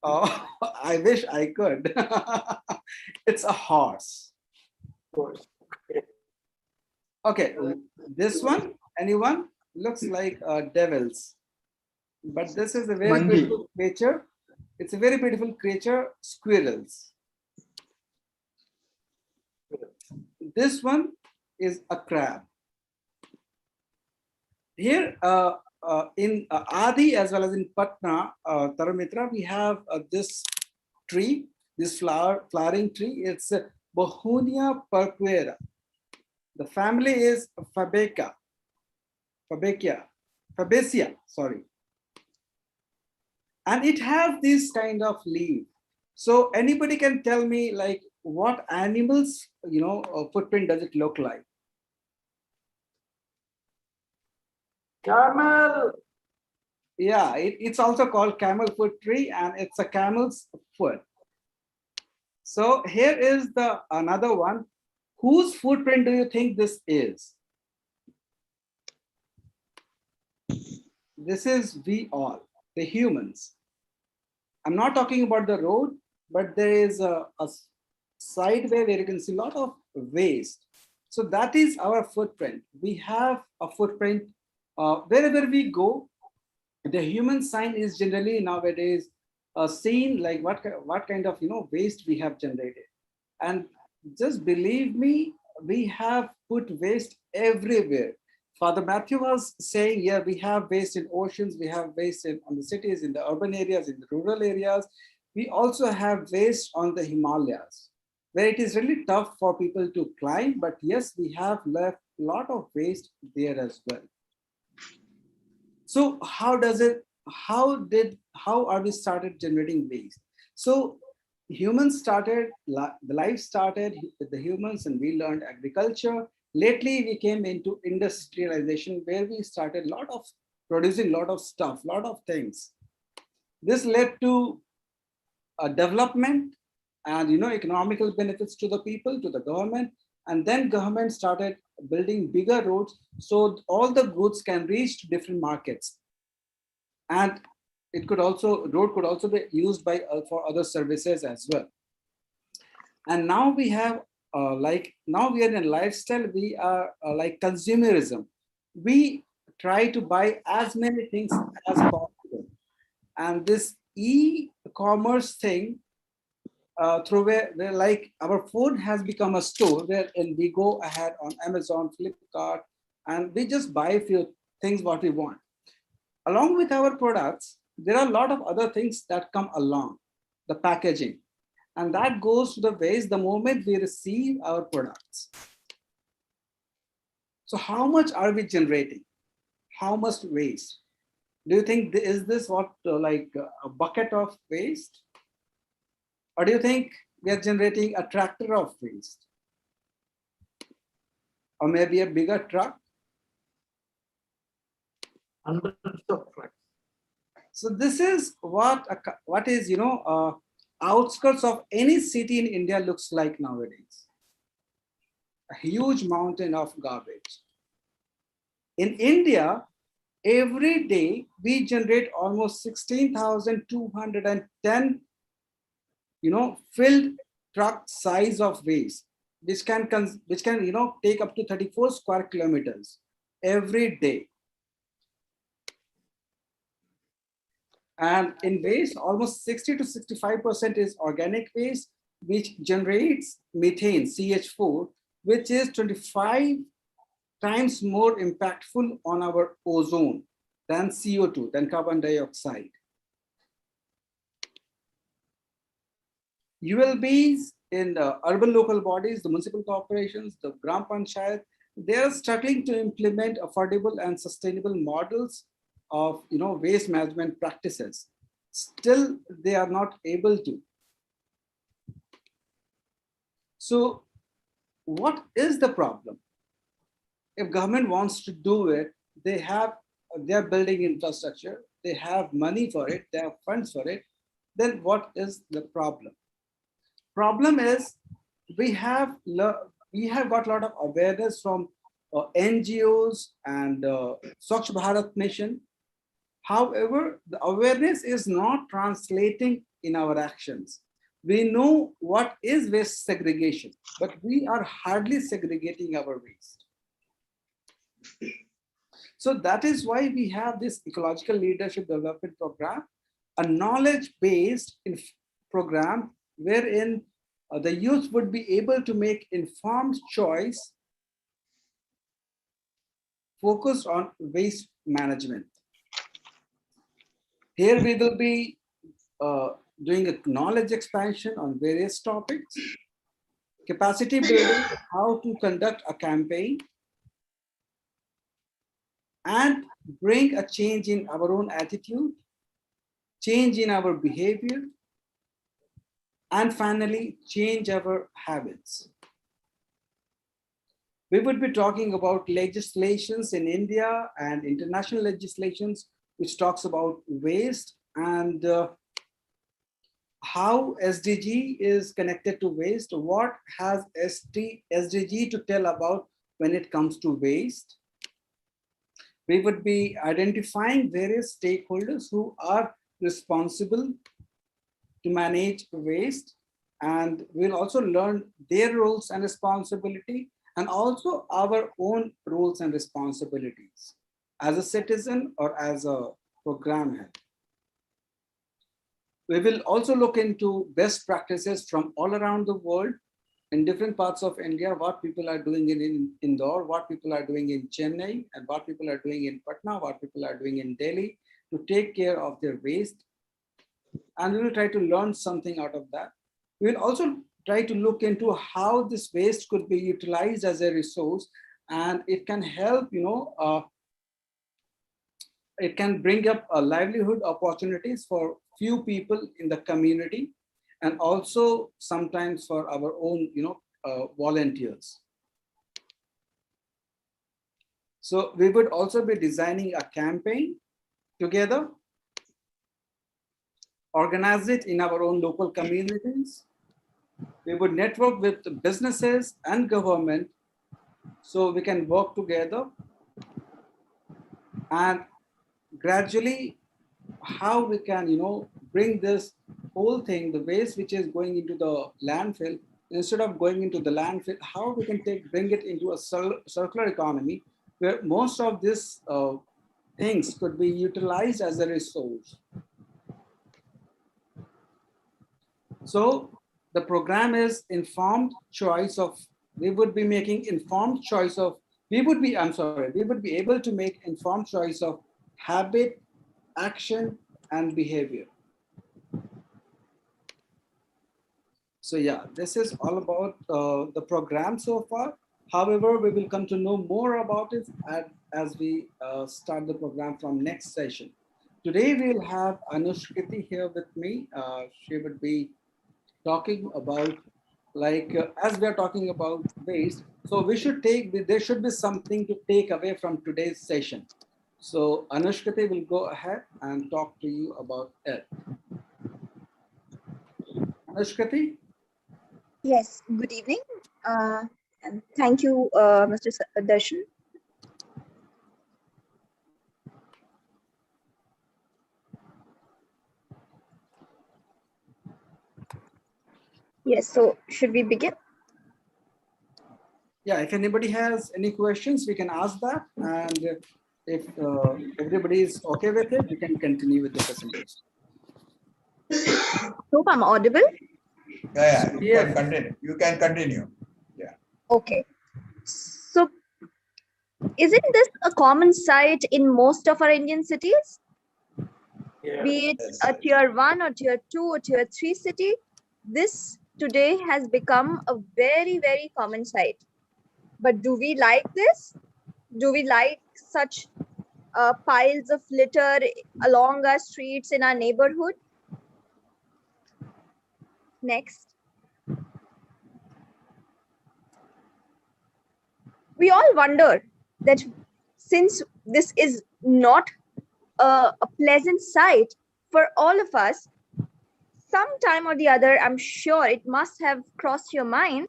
Oh, I wish I could. It's a horse. Okay, this one, anyone? Looks like devils. But this is a very Monkey. beautiful creature. It's a very beautiful creature, squirrels. This one is a crab. Here in Adi as well as in Patna, Taramitra, we have this tree, this flowering tree. It's Bohunia purpurea. The family is Fabaceae, sorry. And it has this kind of leaf. So anybody can tell me, like, what animals, footprint does it look like? Camel. Yeah, it's also called camel foot tree, and it's a camel's foot. So here is the another one. Whose footprint do you think this is? This is we all, the humans. I'm not talking about the road, but there is a sideway where you can see a lot of waste. So that is our footprint. We have a footprint wherever we go. The human sign is generally nowadays seen, like what kind of waste we have generated. And just believe me, we have put waste everywhere. Father Matthew was saying, yeah, we have waste in oceans, we have waste on the cities, in the urban areas, in the rural areas. We also have waste on the Himalayas, where it is really tough for people to climb. But yes, we have left a lot of waste there as well. So how are we started generating waste? So humans started, the life started with the humans, and we learned agriculture. Lately, we came into industrialization, where we started producing a lot of stuff, a lot of things. This led to a development and economical benefits to the people, to the government, and then government started building bigger roads so all the goods can reach to different markets. And road could also be used for other services as well. And now we have now we are in a lifestyle, we are like consumerism. We try to buy as many things as possible. And this e-commerce thing, through where like our phone has become a store wherein we go ahead on Amazon, Flipkart, and we just buy a few things what we want. Along with our products, there are a lot of other things that come along, the packaging, and that goes to the waste the moment we receive our products. So how much are we generating? How much waste? Do you think, is this what like a bucket of waste? Or do you think we are generating a tractor of waste? Or maybe a bigger truck? Hundreds of trucks. So this is what is outskirts of any city in India looks like nowadays. A huge mountain of garbage. In India, every day we generate almost 16,210, filled truck size of waste, which can take up to 34 square kilometers every day. And in waste, almost 60 to 65% is organic waste, which generates methane, CH4, which is 25 times more impactful on our ozone than CO2, than carbon dioxide. ULBs in the urban local bodies, the municipal corporations, the Gram Panchayat, they are struggling to implement affordable and sustainable models of waste management practices. Still, they are not able to. So, what is the problem? If government wants to do it, they are building infrastructure, they have money for it, they have funds for it. Then what is the problem? Problem is we have got a lot of awareness from NGOs and Swachh Bharat Mission. However, the awareness is not translating in our actions. We know what is waste segregation, but we are hardly segregating our waste. So that is why we have this ecological leadership development program, a knowledge-based program wherein the youth would be able to make informed choice focused on waste management. Here we will be doing a knowledge expansion on various topics, capacity building, how to conduct a campaign, and bring a change in our own attitude, change in our behavior, and finally, change our habits. We would be talking about legislations in India and international legislations, which talks about waste and how SDG is connected to waste. What has SDG to tell about when it comes to waste? We would be identifying various stakeholders who are responsible to manage waste, and we'll also learn their roles and responsibility, and also our own roles and responsibilities as a citizen or as a program head. We will also look into best practices from all around the world in different parts of India, what people are doing in Indore, what people are doing in Chennai, and what people are doing in Patna, what people are doing in Delhi to take care of their waste. And we will try to learn something out of that. We will also try to look into how this waste could be utilized as a resource, and it can help, it can bring up a livelihood opportunities for few people in the community, and also sometimes for our own, volunteers. So we would also be designing a campaign together, organize it in our own local communities. We would network with businesses and government so we can work together, and gradually how we can, bring this whole thing, the waste which is going into the landfill, instead of going into the landfill, how we can bring it into a circular economy where most of these things could be utilized as a resource. So the program is informed choice of, we would be making informed choice of, we would be able to make informed choice of habit, action, and behavior. So yeah, this is all about the program so far. However, we will come to know more about it as we start the program from next session. Today we'll have Anushkriti here with me. She would be talking about, as we are talking about waste, so there should be something to take away from today's session. So Anushkriti will go ahead and talk to you about it. Anushkati? Yes, good evening. And thank you, Mr. Darshan. Yes, so should we begin? Yeah, if anybody has any questions, we can ask that. And if everybody is okay with it, we can continue with the presentation. Hope I'm audible. Yeah, you Yes. can continue. You can continue. Yeah. Okay. So, isn't this a common sight in most of our Indian cities? Be it Yes, a yes. tier 1 or tier 2 or tier 3 city, this today has become a very, very common sight. But do we like this? Do we like such piles of litter along our streets in our neighborhood? Next. We all wonder that since this is not a pleasant sight for all of us, sometime or the other, I'm sure it must have crossed your mind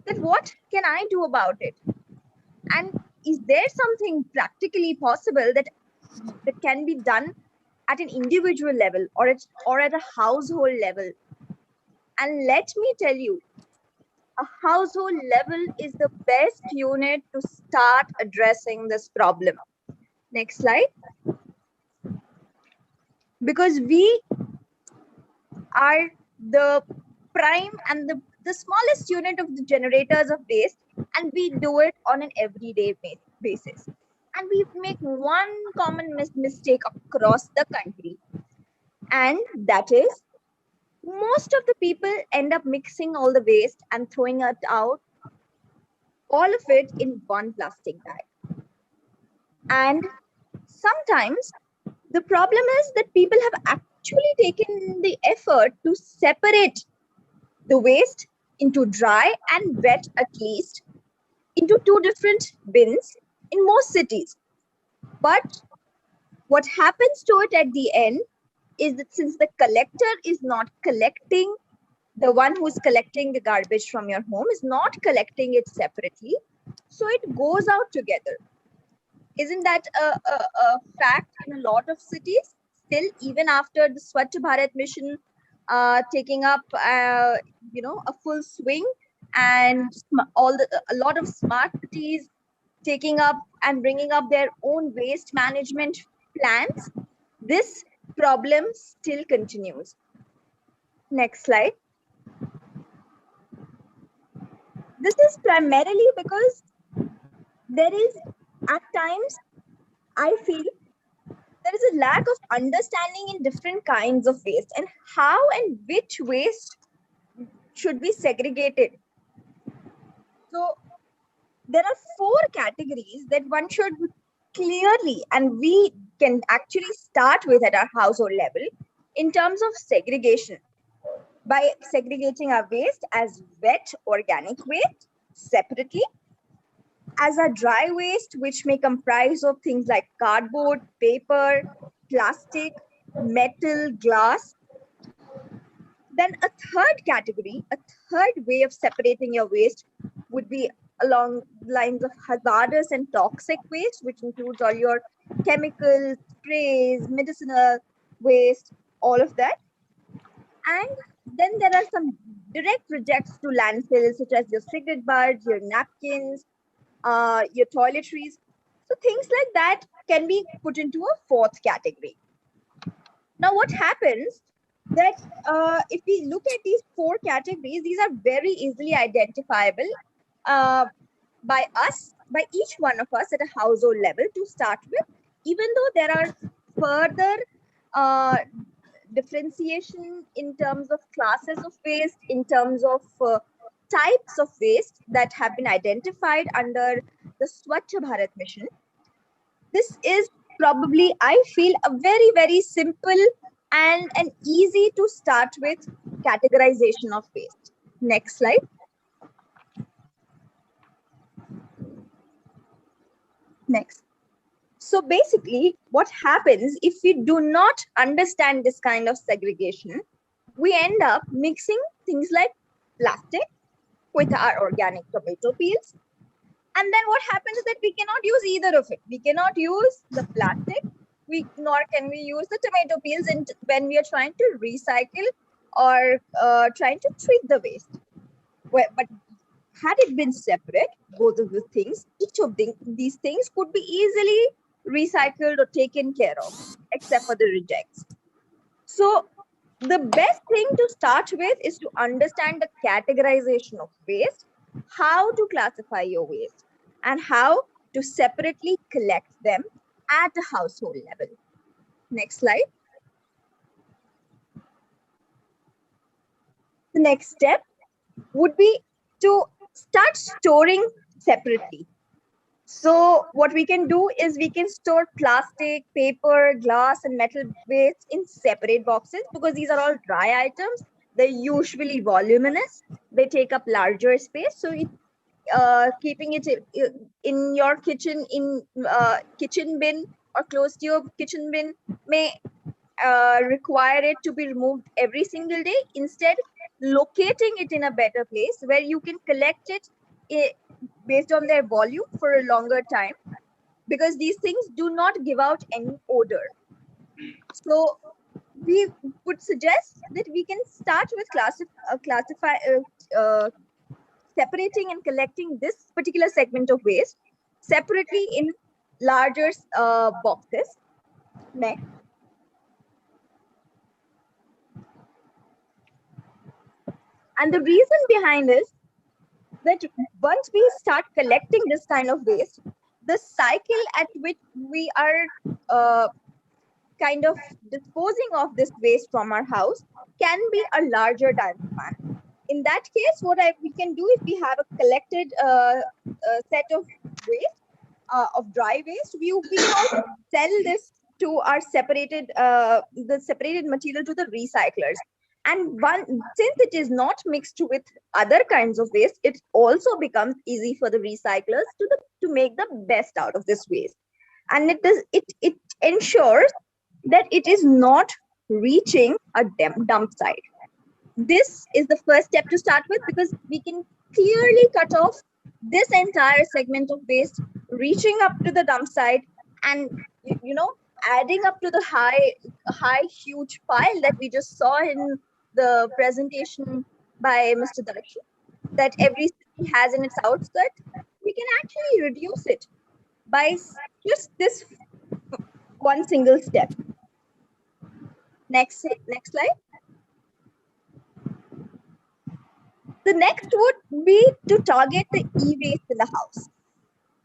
that what can I do about it? And is there something practically possible that can be done at an individual level or at a household level? And let me tell you, a household level is the best unit to start addressing this problem. Next slide. Because we are the prime and the smallest unit of the generators of waste, and we do it on an everyday basis. And we make one common mistake across the country, and that is most of the people end up mixing all the waste and throwing it out, all of it in one plastic bag. And sometimes the problem is that people have actually taken the effort to separate the waste into dry and wet, at least into two different bins in most cities. But what happens to it at the end is that since the collector is not collecting, the one who's collecting the garbage from your home is not collecting it separately, so it goes out together. Isn't that a fact in a lot of cities? Still, even after the Swachh Bharat mission taking up, a full swing, and a lot of smart cities taking up and bringing up their own waste management plans, this problem still continues. Next slide. This is primarily because there is, at times, I feel there is a lack of understanding in different kinds of waste and how and which waste should be segregated. So there are four categories that one should clearly, and we can actually start with at our household level in terms of segregation, by segregating our waste as wet organic waste separately, as a dry waste, which may comprise of things like cardboard, paper, plastic, metal, glass. Then a third category, a third way of separating your waste would be along the lines of hazardous and toxic waste, which includes all your chemicals, sprays, medicinal waste, all of that. And then there are some direct rejects to landfills, such as your cigarette butts, your napkins, your toiletries. So things like that can be put into a fourth category. Now, what happens that if we look at these four categories, these are very easily identifiable by us, by each one of us at a household level to start with, even though there are further differentiation in terms of classes of waste, in terms of types of waste that have been identified under the Swachh Bharat mission. This is probably, I feel, a very, very simple and an easy to start with categorization of waste. Next slide. Next. So basically, what happens if we do not understand this kind of segregation, we end up mixing things like plastic with our organic tomato peels. And then what happens is that we cannot use either of it. We cannot use the plastic, nor can we use the tomato peels when we are trying to recycle or trying to treat the waste. But had it been separate, both of the things, each of these things could be easily recycled or taken care of, except for the rejects. So the best thing to start with is to understand the categorization of waste, how to classify your waste, and how to separately collect them at a household level. Next slide. The next step would be to start storing separately. So what we can do is we can store plastic, paper, glass, and metal waste in separate boxes because these are all dry items. They're usually voluminous. They take up larger space. So keeping it in your kitchen, in kitchen bin or close to your kitchen bin may require it to be removed every single day. Instead, locating it in a better place where you can collect it based on their volume for a longer time, because these things do not give out any odor. So we would suggest that we can start with separating and collecting this particular segment of waste separately in larger boxes. Next. And the reason behind is that once we start collecting this kind of waste, the cycle at which we are kind of disposing of this waste from our house can be a larger time span. In that case, what we can do is we have a collected set of waste, of dry waste. We can also sell this to our the separated material to the recyclers. And since it is not mixed with other kinds of waste, it also becomes easy for the recyclers to make the best out of this waste. And it ensures that it is not reaching a dump site. This is the first step to start with, because we can clearly cut off this entire segment of waste reaching up to the dump site and adding up to the high huge pile that we just saw in the presentation by Mr. Darshi, that every city has in its outskirts. We can actually reduce it by just this one single step. Next slide. The next would be to target the e-waste in the house.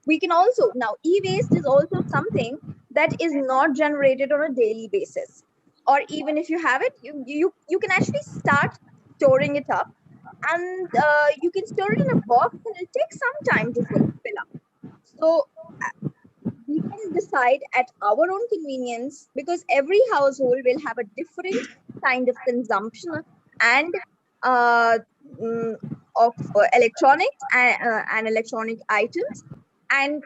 We can also, now e-waste is also something that is not generated on a daily basis. Or even if you have it, you can actually start storing it up, and you can store it in a box, and it'll take some time to fill up. So we can decide at our own convenience, because every household will have a different kind of consumption and of electronics and electronic items, and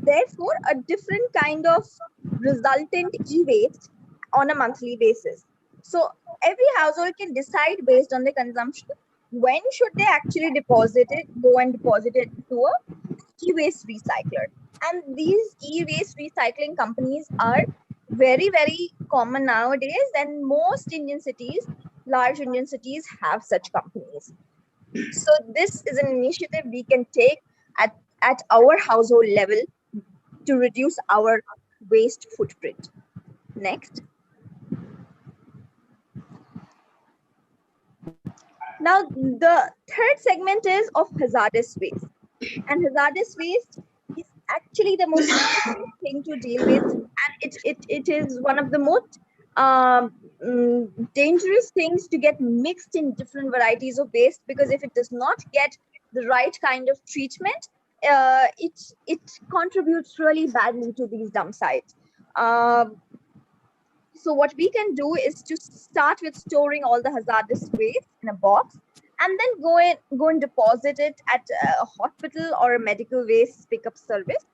therefore a different kind of resultant e-waste on a monthly basis. So every household can decide based on the consumption when should they actually go and deposit it to a e-waste recycler. And these e-waste recycling companies are very, very common nowadays, and most large Indian cities have such companies. So this is an initiative we can take at our household level to reduce our waste footprint. Next. Now, the third segment is of hazardous waste. And hazardous waste is actually the most difficult thing to deal with. And it is one of the most dangerous things to get mixed in different varieties of waste, because if it does not get the right kind of treatment, it contributes really badly to these dump sites. So what we can do is to start with storing all the hazardous waste in a box, and then go and deposit it at a hospital or a medical waste pickup service,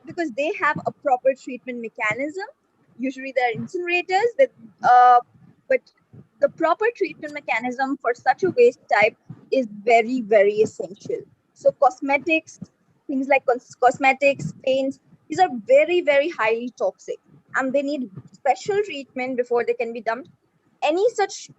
because they have a proper treatment mechanism. Usually they're incinerators, but the proper treatment mechanism for such a waste type is very, very essential. So cosmetics, things like cosmetics, paints, these are very, very highly toxic, and they need special treatment before they can be dumped. Any such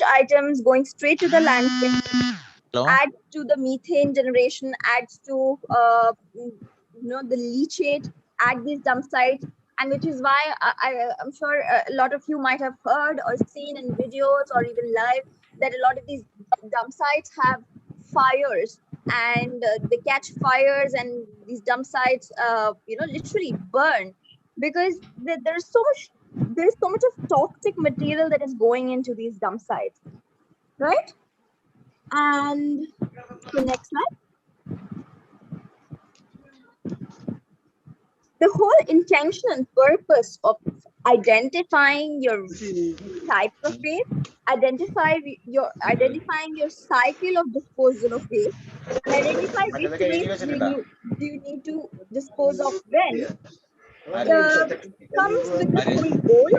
items going straight to the landfill adds to the methane generation, adds to the leachate at these dump sites, and which is why I'm sure a lot of you might have heard or seen in videos or even live that a lot of these dump sites have fires, and they catch fires, and these dump sites literally burn because there's so much of toxic material that is going into these dump sites, right? And the next slide. The whole intention and purpose of identifying your types of waste, identifying your cycle of disposal of waste, and identify which waste do you need to dispose of when, comes with this whole goal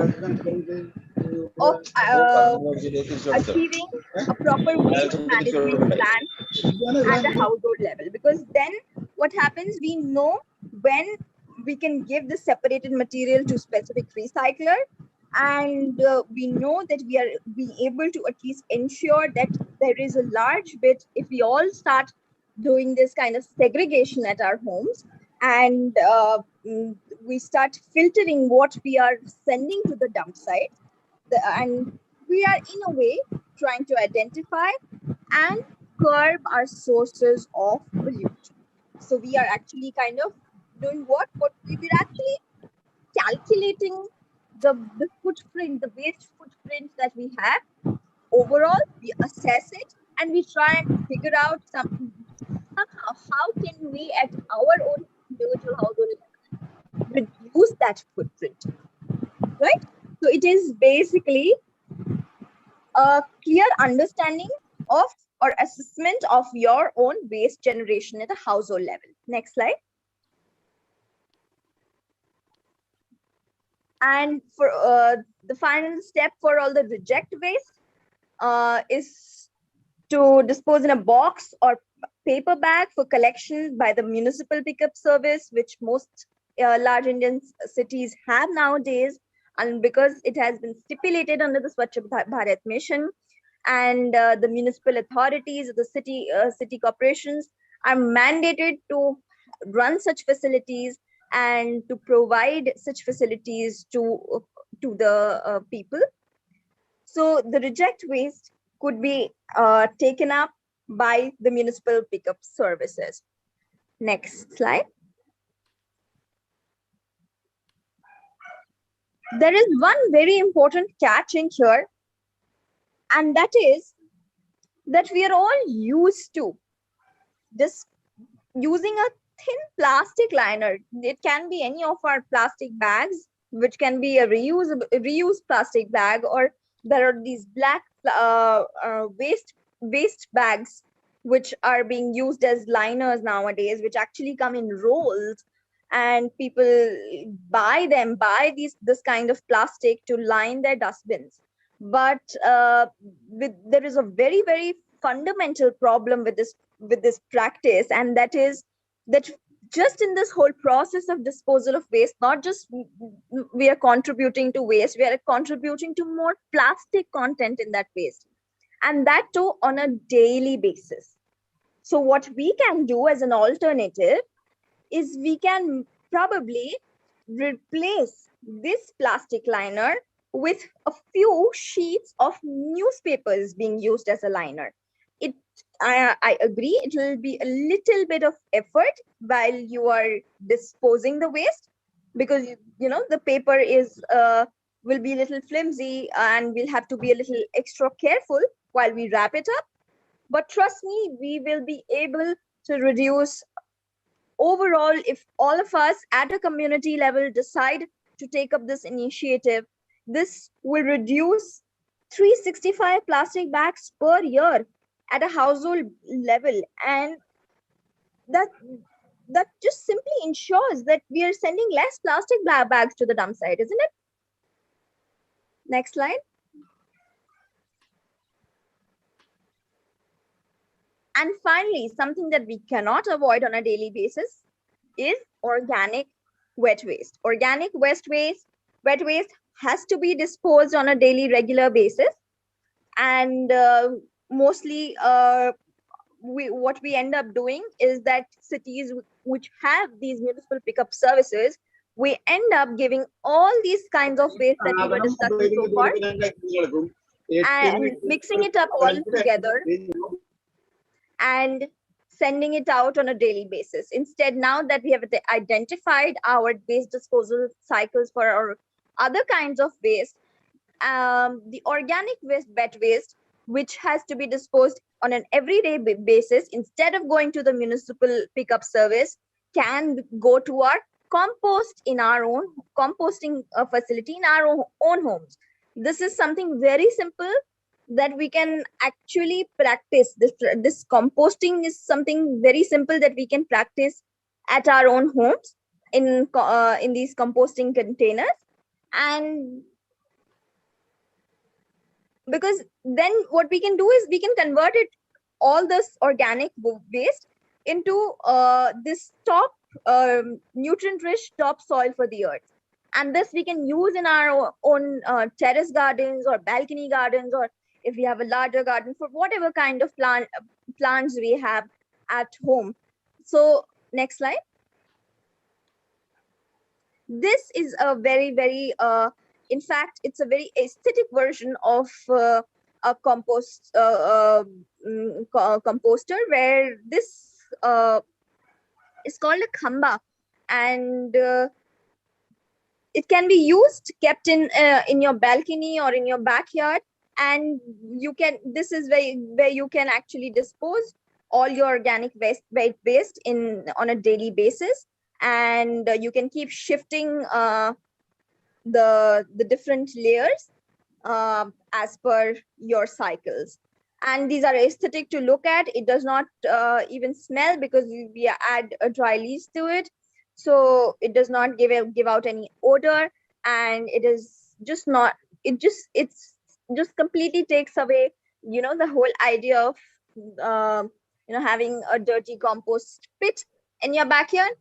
of achieving a proper waste management plan at a household level. Because then what happens, we know when we can give the separated material to specific recycler, and we know that we are being able to at least ensure that there is a large bit, if we all start doing this kind of segregation at our homes, and we start filtering what we are sending to the dump site, and we are in a way trying to identify and curb our sources of pollution. So we are actually kind of doing what we're actually calculating the footprint, the waste footprint that we have. Overall, we assess it and we try and figure out somehow how can we at our own individual household reduce that footprint, right? So it is basically a clear understanding of or assessment of your own waste generation at a household level. Next slide. And for the final step for all the reject waste is to dispose in a box or paper bag for collection by the municipal pickup service, which most large Indian cities have nowadays. And because it has been stipulated under the Swachh Bharat mission, and the municipal authorities, the city corporations are mandated to run such facilities and to provide such facilities to the people. So the reject waste could be taken up by the municipal pickup services. Next slide. There is one very important catch in here, and that is that we are all used to this using a thin plastic liner. It can be any of our plastic bags, which can be a reused plastic bag, or there are these black waste bags which are being used as liners nowadays, which actually come in rolls, and people buy this kind of plastic to line their dustbins. But there is a very, very fundamental problem with this practice, and that is that just in this whole process of disposal of waste, not just we are contributing to waste, we are contributing to more plastic content in that waste, and that too on a daily basis. So what we can do as an alternative is we can probably replace this plastic liner with a few sheets of newspapers being used as a liner. I agree, it will be a little bit of effort while you are disposing the waste, because the paper is will be a little flimsy, and we'll have to be a little extra careful while we wrap it up. But trust me, we will be able to reduce overall, if all of us at a community level decide to take up this initiative. This will reduce 365 plastic bags per year at a household level, and that just simply ensures that we are sending less plastic bags to the dump site, isn't it? Next slide. And finally, something that we cannot avoid on a daily basis is organic wet waste. Organic wet waste has to be disposed on a daily regular basis. And mostly what we end up doing is that cities which have these municipal pickup services, we end up giving all these kinds of waste that we were discussing so far and mixing it up all together and sending it out on a daily basis. Instead, now that we have identified our waste disposal cycles for our other kinds of waste, the organic waste, wet waste, which has to be disposed on an everyday basis, instead of going to the municipal pickup service, can go to our compost in our own composting facility in our own homes. This is something very simple that we can actually practice. This composting is something very simple that we can practice at our own homes in these composting containers. And because then what we can do is we can convert it, all this organic waste, into this top nutrient rich topsoil for the earth. And this we can use in our own terrace gardens or balcony gardens, or if we have a larger garden, for whatever kind of plants we have at home. So next slide. This is a very in fact, it's a very aesthetic version of a composter, where this is called a khamba, and it can be used, kept in your balcony or in your backyard, and you can, this is where you can actually dispose all your organic waste in on a daily basis, and you can keep shifting the different layers as per your cycles. And these are aesthetic to look at. It does not even smell, because we add dry leaves to it, so it does not give out any odor, and it is just not, it's just completely takes away, the whole idea of having a dirty compost pit in your backyard,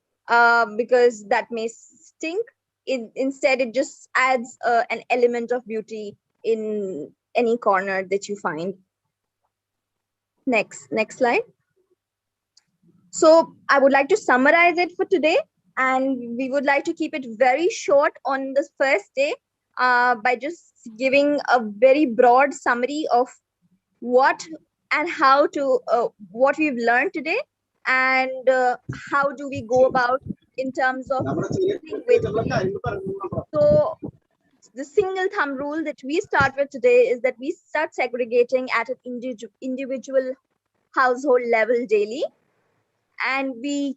because that may stink. Instead, it just adds an element of beauty in any corner that you find. Next slide. So I would like to summarize it for today, and we would like to keep it very short on the first day by just giving a very broad summary of what and how to what we've learned today, and how do we go about in terms of dealing with waste. So the single thumb rule that we start with today is that we start segregating at an individual household level daily, and we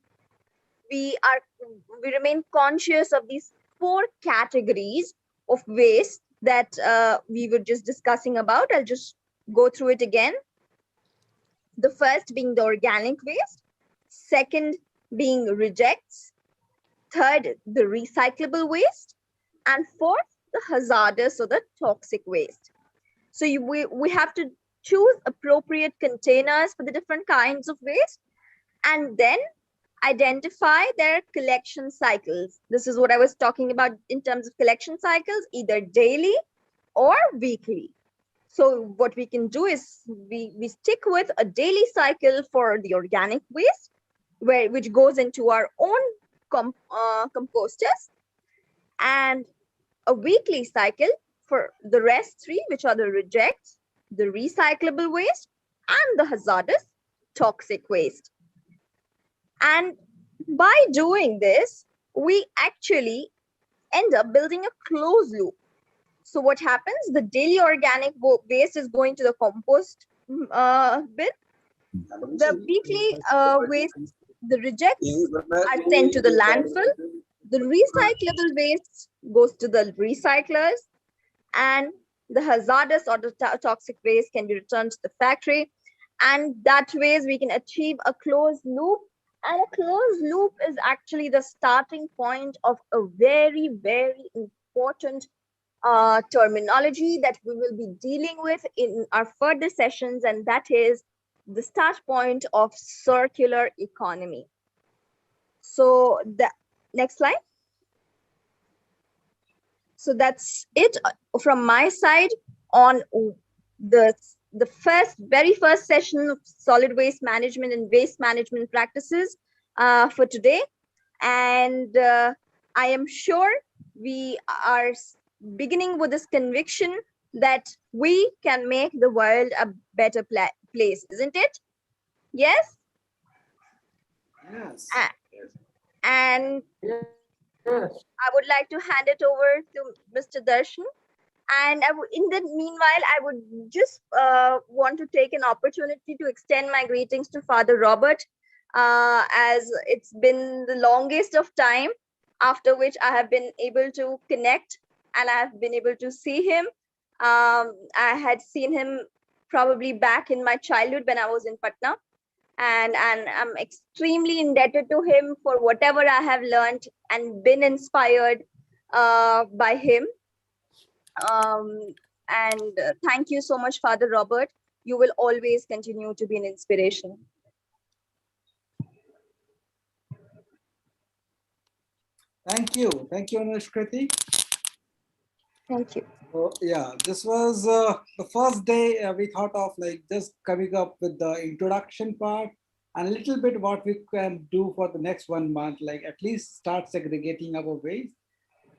remain conscious of these 4 categories of waste that we were just discussing about. I'll just go through it again. The first being the organic waste, second being rejects, third the recyclable waste, and fourth the hazardous or the toxic waste. So we have to choose appropriate containers for the different kinds of waste, and then identify their collection cycles. This is what I was talking about in terms of collection cycles, either daily or weekly. So what we can do is we stick with a daily cycle for the organic waste, which goes into our own composters, and a weekly cycle for the rest 3, which are the rejects, the recyclable waste, and the hazardous toxic waste. And by doing this, we actually end up building a closed loop. So what happens? The daily organic waste is going to the compost bin. The weekly waste, the rejects, are sent to the landfill. The recyclable waste goes to the recyclers, and the hazardous or the toxic waste can be returned to the factory. And that ways we can achieve a closed loop. And a closed loop is actually the starting point of a very important terminology that we will be dealing with in our further sessions, and that is the start point of circular economy. So the next slide. So that's it from my side on the very first session of solid waste management and waste management practices for today. And I am sure we are beginning with this conviction that we can make the world a better place, isn't it? Yes? Yes. And Yes. I would like to hand it over to Mr. Darshan. And in the meanwhile, I would just want to take an opportunity to extend my greetings to Father Robert, as it's been the longest of time after which I have been able to connect and I have been able to see him. I had seen him probably back in my childhood when I was in Patna. And I'm extremely indebted to him for whatever I have learned and been inspired by him. And thank you so much, Father Robert. You will always continue to be an inspiration. Thank you, Anushkriti. Thank you. So yeah, this was the first day we thought of like just coming up with the introduction part and a little bit what we can do for the next 1 month, like at least start segregating our waste.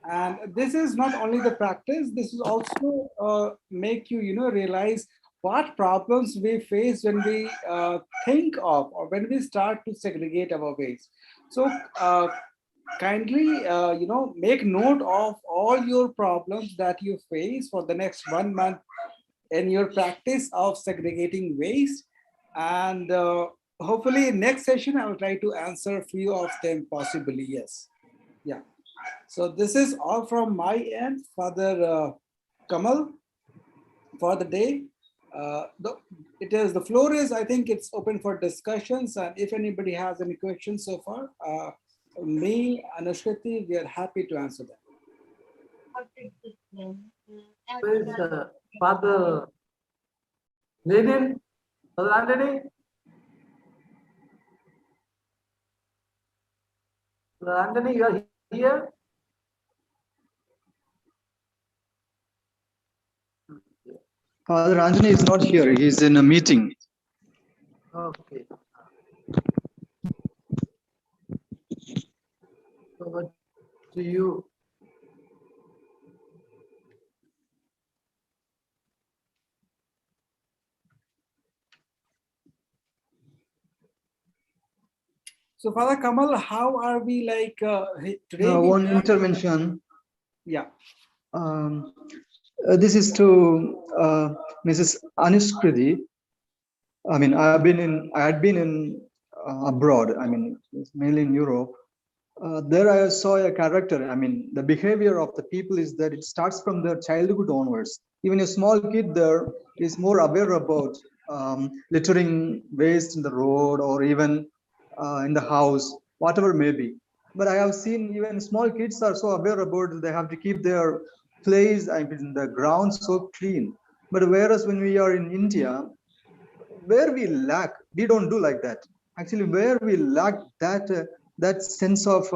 And this is not only the practice, this is also make you, realize what problems we face when we think of or when we start to segregate our waste. So kindly, make note of all your problems that you face for the next 1 month in your practice of segregating waste. And hopefully next session, I will try to answer a few of them possibly, yes. Yeah. So this is all from my end, Father Kamal, for the day. The floor is, I think it's open for discussions. And if anybody has any questions so far, me, Anushkriti, we are happy to answer them. Please, Father Lenin, Father Anthony. Father Anthony, you are here? Father Anjani is not here. He's in a meeting. Okay. Over to you. So Father Kamal, how are we like today? One intervention. Yeah. This is to Mrs. Anushkriti. I mean, I had been in abroad. I mean, mainly in Europe. There I saw a character. I mean, the behavior of the people is that it starts from their childhood onwards. Even a small kid there is more aware about littering waste in the road or even in the house, whatever may be. But I have seen even small kids are so aware about they have to keep their place, I mean, the ground so clean. But whereas when we are in India, where we lack, we don't do like that. Actually, where we lack that that sense of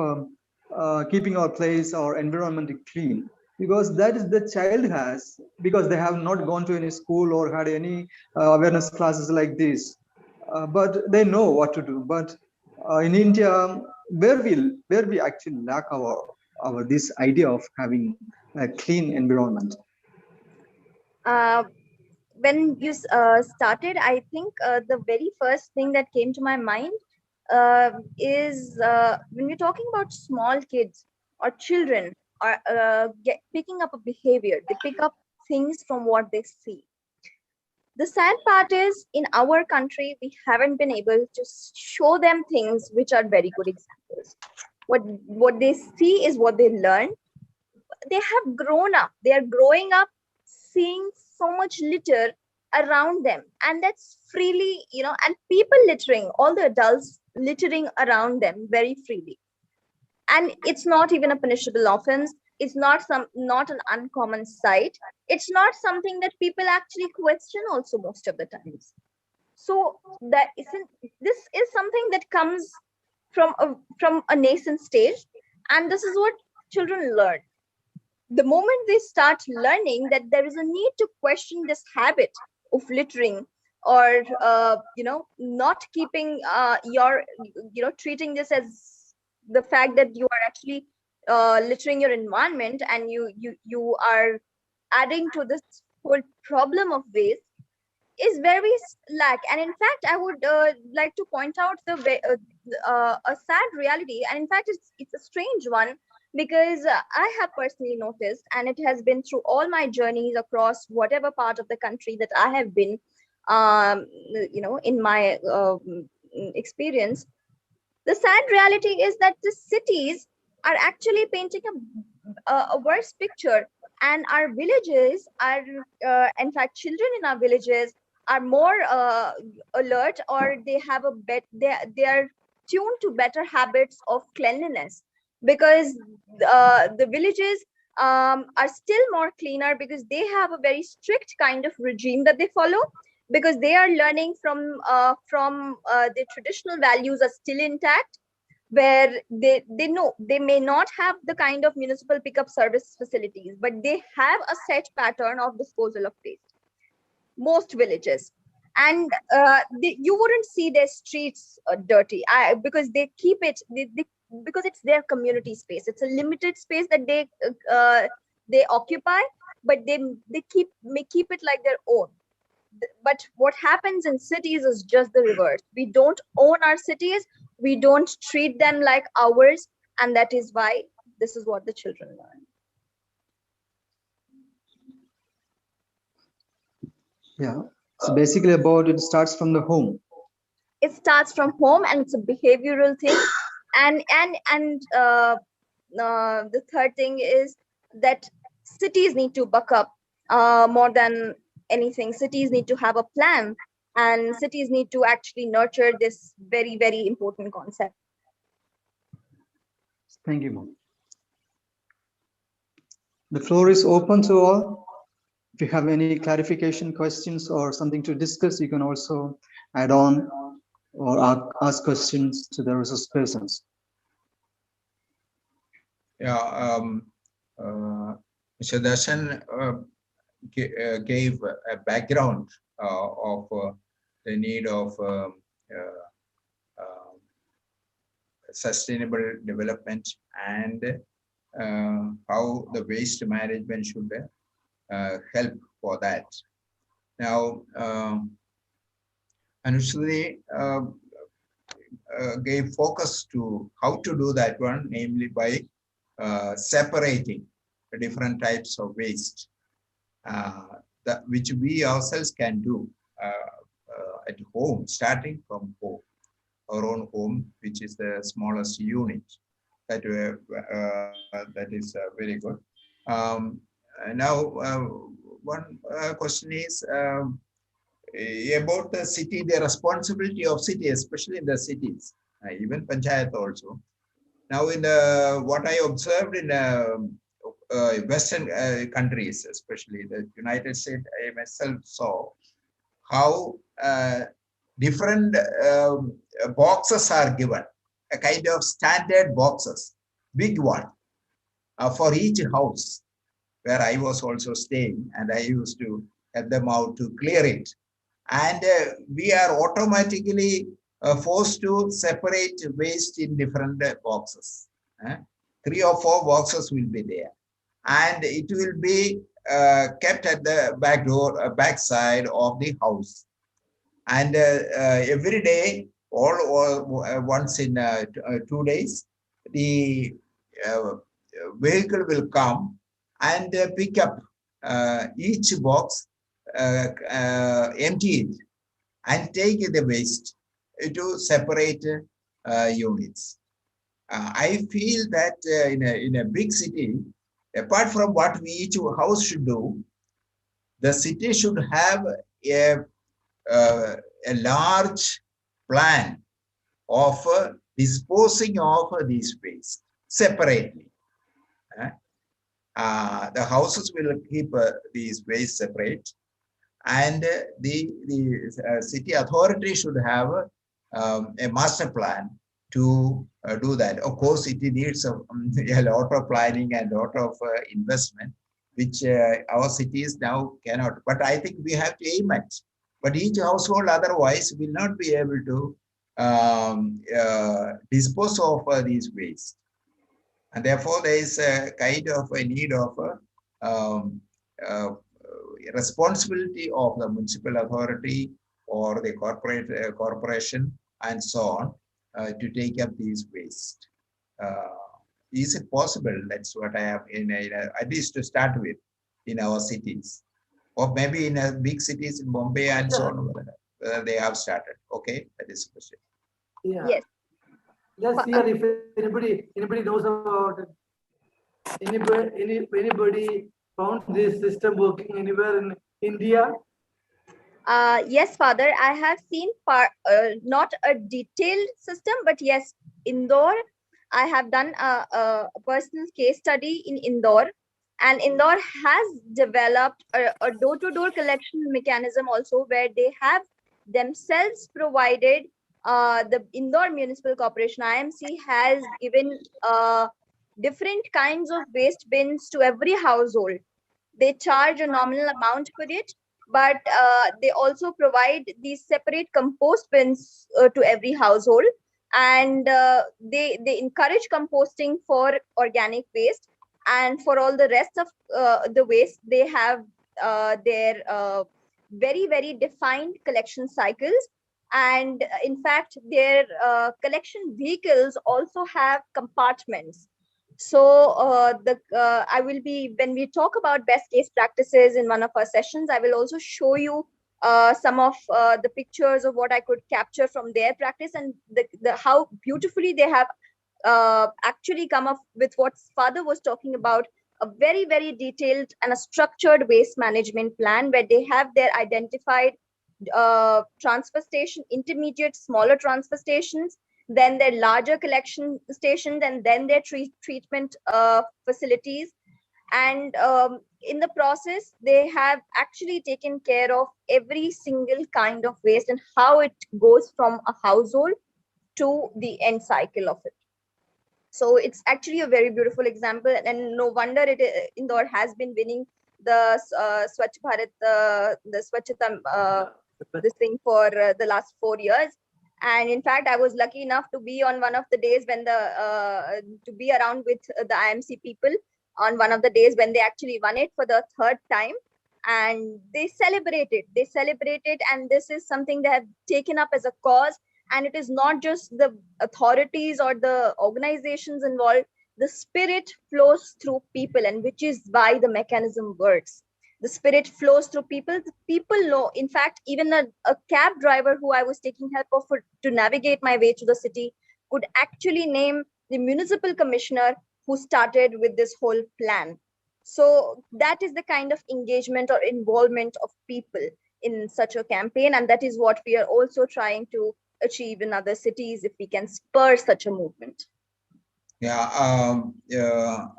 keeping our place, our environment clean, because that is the child has, because they have not gone to any school or had any awareness classes like this, but they know what to do. But in India, where we actually lack our this idea of having a clean environment. When you started, I think the very first thing that came to my mind is when we're talking about small kids or children or picking up a behavior, they pick up things from what they see. The sad part is in our country, we haven't been able to show them things which are very good examples. What they see is what they learn. They have grown up. They are growing up seeing so much litter around them, and that's freely, and people littering, all the adults littering around them very freely. And it's not even a punishable offense. It's not an uncommon sight. It's not something that people actually question also most of the times. So that isn't, this is something that comes from a nascent stage, and this is what children learn. The moment they start learning that there is a need to question this habit of littering, or not keeping treating this as the fact that you are actually littering your environment, and you are adding to this whole problem of waste, is very slack. And in fact, I would like to point out a sad reality, and in fact it's a strange one, because I have personally noticed, and it has been through all my journeys across whatever part of the country that I have been, in my experience. The sad reality is that the cities are actually painting a worse picture, and our villages are, in fact, children in our villages are more alert, or they have they are tuned to better habits of cleanliness, because the villages are still more cleaner, because they have a very strict kind of regime that they follow, because they are learning from the traditional values are still intact, where they know they may not have the kind of municipal pickup service facilities, but they have a set pattern of disposal of waste, most villages. And you wouldn't see their streets dirty, because they keep it, because it's their community space, it's a limited space that they occupy, but they keep it like their own. But what happens in cities is just the reverse. We don't own our cities, we don't treat them like ours, and that is why this is what the children learn. Yeah. So basically about it starts from the home. It starts from home, and it's a behavioral thing. And the third thing is that cities need to buck up, more than anything. Cities need to have a plan, and cities need to actually nurture this very, very important concept. Thank you, Mom. The floor is open to all. If you have any clarification questions or something to discuss, you can also add on or ask questions to the resource persons. Yeah, Mr. Darshan gave a background of the need of sustainable development, and how the waste management should help for that. Now, Anushree gave focus to how to do that one, namely by separating the different types of waste, which we ourselves can do at home, starting from home, our own home, which is the smallest unit. That is very good. Now, one question is about the city, the responsibility of city, especially in the cities, even panchayat also. Now, in what I observed in Western countries, especially the United States, I myself saw how different boxes are given, a kind of standard boxes, big one, for each house, where I was also staying, and I used to help them out to clear it. And we are automatically forced to separate waste in different boxes. 3 or 4 boxes will be there, and it will be kept at the back door, back side of the house. And every day, or once in 2 days, the vehicle will come and pick up each box, empty it, and take the waste to separate units. I feel that in a big city, apart from what each house should do, the city should have a large plan of disposing of these waste separately. The houses will keep these waste separate, and the city authority should have a master plan to do that. Of course, it needs a lot of planning and a lot of investment, which our cities now cannot. But I think we have to aim at. But each household otherwise will not be able to dispose of these waste. And therefore, there is a kind of a need of um, uh, responsibility of the municipal authority or the corporation and so on to take up these waste. Is it possible? That's what I have at least to start with in our cities, or maybe in big cities in Bombay and so on. Whether they have started. Okay, that is the question. Yeah. Yes. Let's see if anybody knows about it. Anybody found this system working anywhere in India? Yes, Father, I have seen not a detailed system, but yes, Indore. I have done a personal case study in Indore, and Indore has developed a door-to-door collection mechanism also, where they have themselves provided. The Indore Municipal Corporation (IMC) has given different kinds of waste bins to every household. They charge a nominal amount for it, but they also provide these separate compost bins to every household, and they encourage composting for organic waste, and for all the rest of the waste they have their very defined collection cycles. And in fact, their collection vehicles also have compartments. So I will be, when we talk about best case practices in one of our sessions, I will also show you some of the pictures of what I could capture from their practice, and how beautifully they have actually come up with what Father was talking about, a very detailed and a structured waste management plan, where they have their identified transfer station, intermediate, smaller transfer stations, then their larger collection stations, and then their treatment facilities. And in the process, they have actually taken care of every single kind of waste and how it goes from a household to the end cycle of it. So it's actually a very beautiful example, and no wonder Indore has been winning the Swachh Bharat, the Swachhata this thing for the last 4 years. And in fact, I was lucky enough to be on one of the days when to be around with the IMC people on one of the days when they actually won it for the third time. And they celebrated, and this is something they have taken up as a cause. And it is not just the authorities or the organizations involved. The spirit flows through people, and which is why the mechanism works. The spirit flows through people. The people know. In fact, even a cab driver who I was taking help of to navigate my way to the city could actually name the municipal commissioner who started with this whole plan. So that is the kind of engagement or involvement of people in such a campaign, and that is what we are also trying to achieve in other cities if we can spur such a movement. Yeah,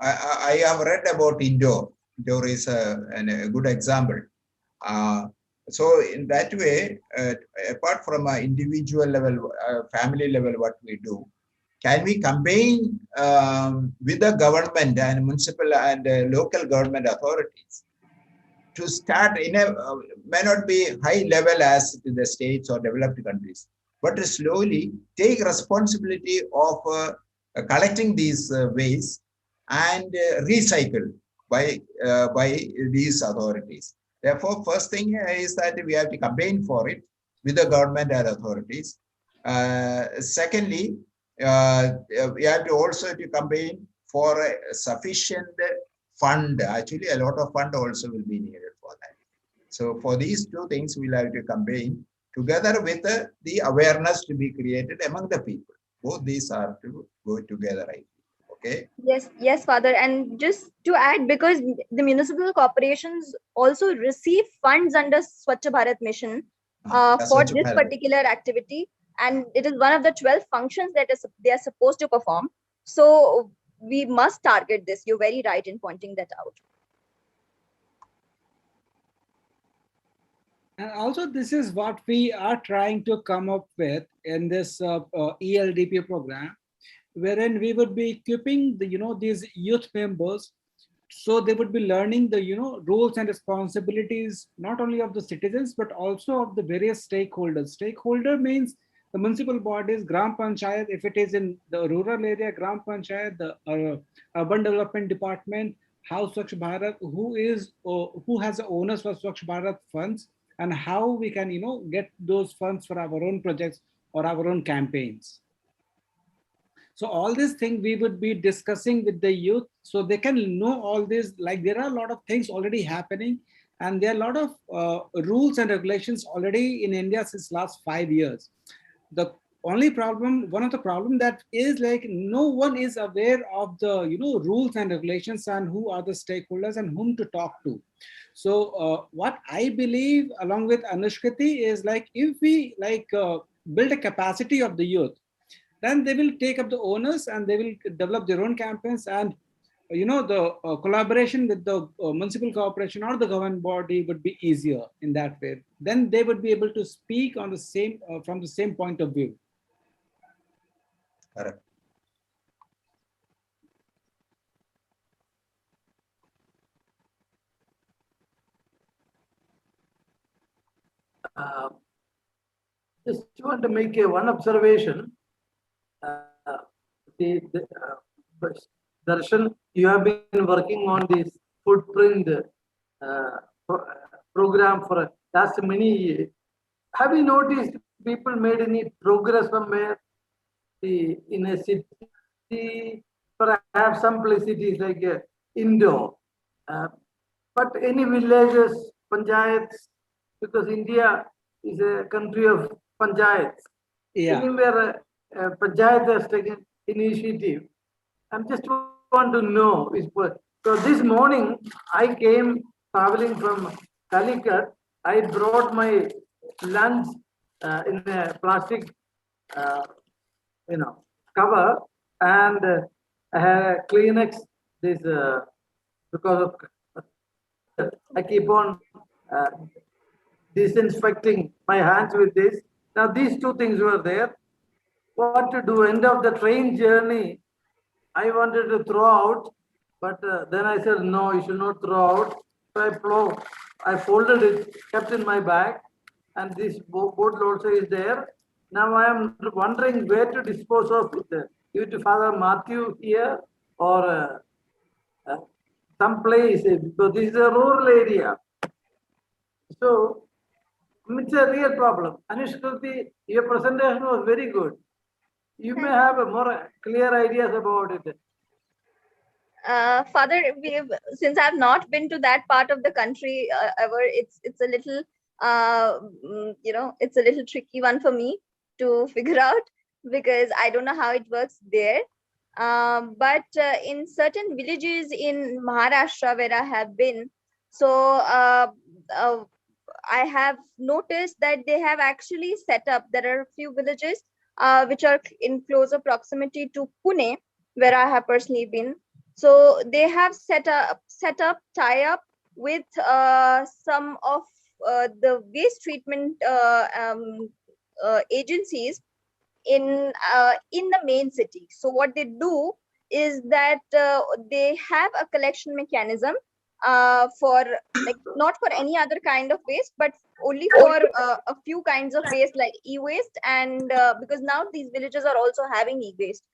I have read about Indore. Indore is a good example. So in that way, apart from an individual level, family level, what we do, can we combine with the government and municipal and local government authorities to start in a may not be high level as in the states or developed countries, but to slowly take responsibility of collecting these waste and recycle by these authorities. Therefore, first thing is that we have to campaign for it with the government and authorities. Secondly, we have to also to campaign for a sufficient fund. Actually, a lot of fund also will be needed for that. So for these two things, we'll have to campaign together with the awareness to be created among the people. Both these are to go together, I think. Okay. Yes, Father. And just to add, because the municipal corporations also receive funds under Swachh Bharat Mission for this particular activity, and it is one of the 12 functions that they are supposed to perform. So we must target this. You're very right in pointing that out. And also, this is what we are trying to come up with in this ELDP program, wherein we would be equipping the these youth members, so they would be learning the roles and responsibilities not only of the citizens but also of the various stakeholders. Stakeholder means the municipal bodies, gram panchayat, if it is in the rural area, gram panchayat, the urban development department, how Swachh Bharat, who has the owners for Swachh Bharat funds, and how we can get those funds for our own projects or our own campaigns. So all these things we would be discussing with the youth so they can know all this. Like there are a lot of things already happening, and there are a lot of rules and regulations already in India since last 5 years. The only problem, one of the problem that is like no one is aware of the rules and regulations and who are the stakeholders and whom to talk to. So what I believe along with Anushkati is like if we build a capacity of the youth, then they will take up the owners and they will develop their own campaigns, and the collaboration with the municipal corporation or the government body would be easier in that way. Then they would be able to speak on the same from the same point of view. Correct. Just want to make one observation. Darshan, you have been working on this footprint program for last many years. Have you noticed people made any progress from where in a city, perhaps some places it is like indoor, but any villages, panchayats, because India is a country of panchayats. Yeah. Anywhere panchayat has taken initiative. I'm just want to know is so this morning I came traveling from Calicut. I brought my lunch in a plastic, uh, cover, and I had a Kleenex. This because of I keep on uh, disinfecting my hands with this. Now these two things were there. What to do? End of the train journey, I wanted to throw out, but then I said, no, you should not throw out. So I folded it, kept in my bag, and this bottle also is there. Now I am wondering where to dispose of it. Give it to Father Matthew here or uh, some place, because this is a rural area. So it's a real problem. Anushkruti, your presentation was very good. You may have a more clear ideas about it. Father, since I've not been to that part of the country ever, it's a little it's a little tricky one for me to figure out because I don't know how it works there. But in certain villages in Maharashtra where I have been, so I have noticed that they have actually set up. There are a few villages which are in closer proximity to Pune, where I have personally been. So they have set up tie up with some of the waste treatment agencies in the main city. So what they do is that they have a collection mechanism for like not for any other kind of waste, but only for a few kinds of waste like e-waste, and because now these villages are also having e-waste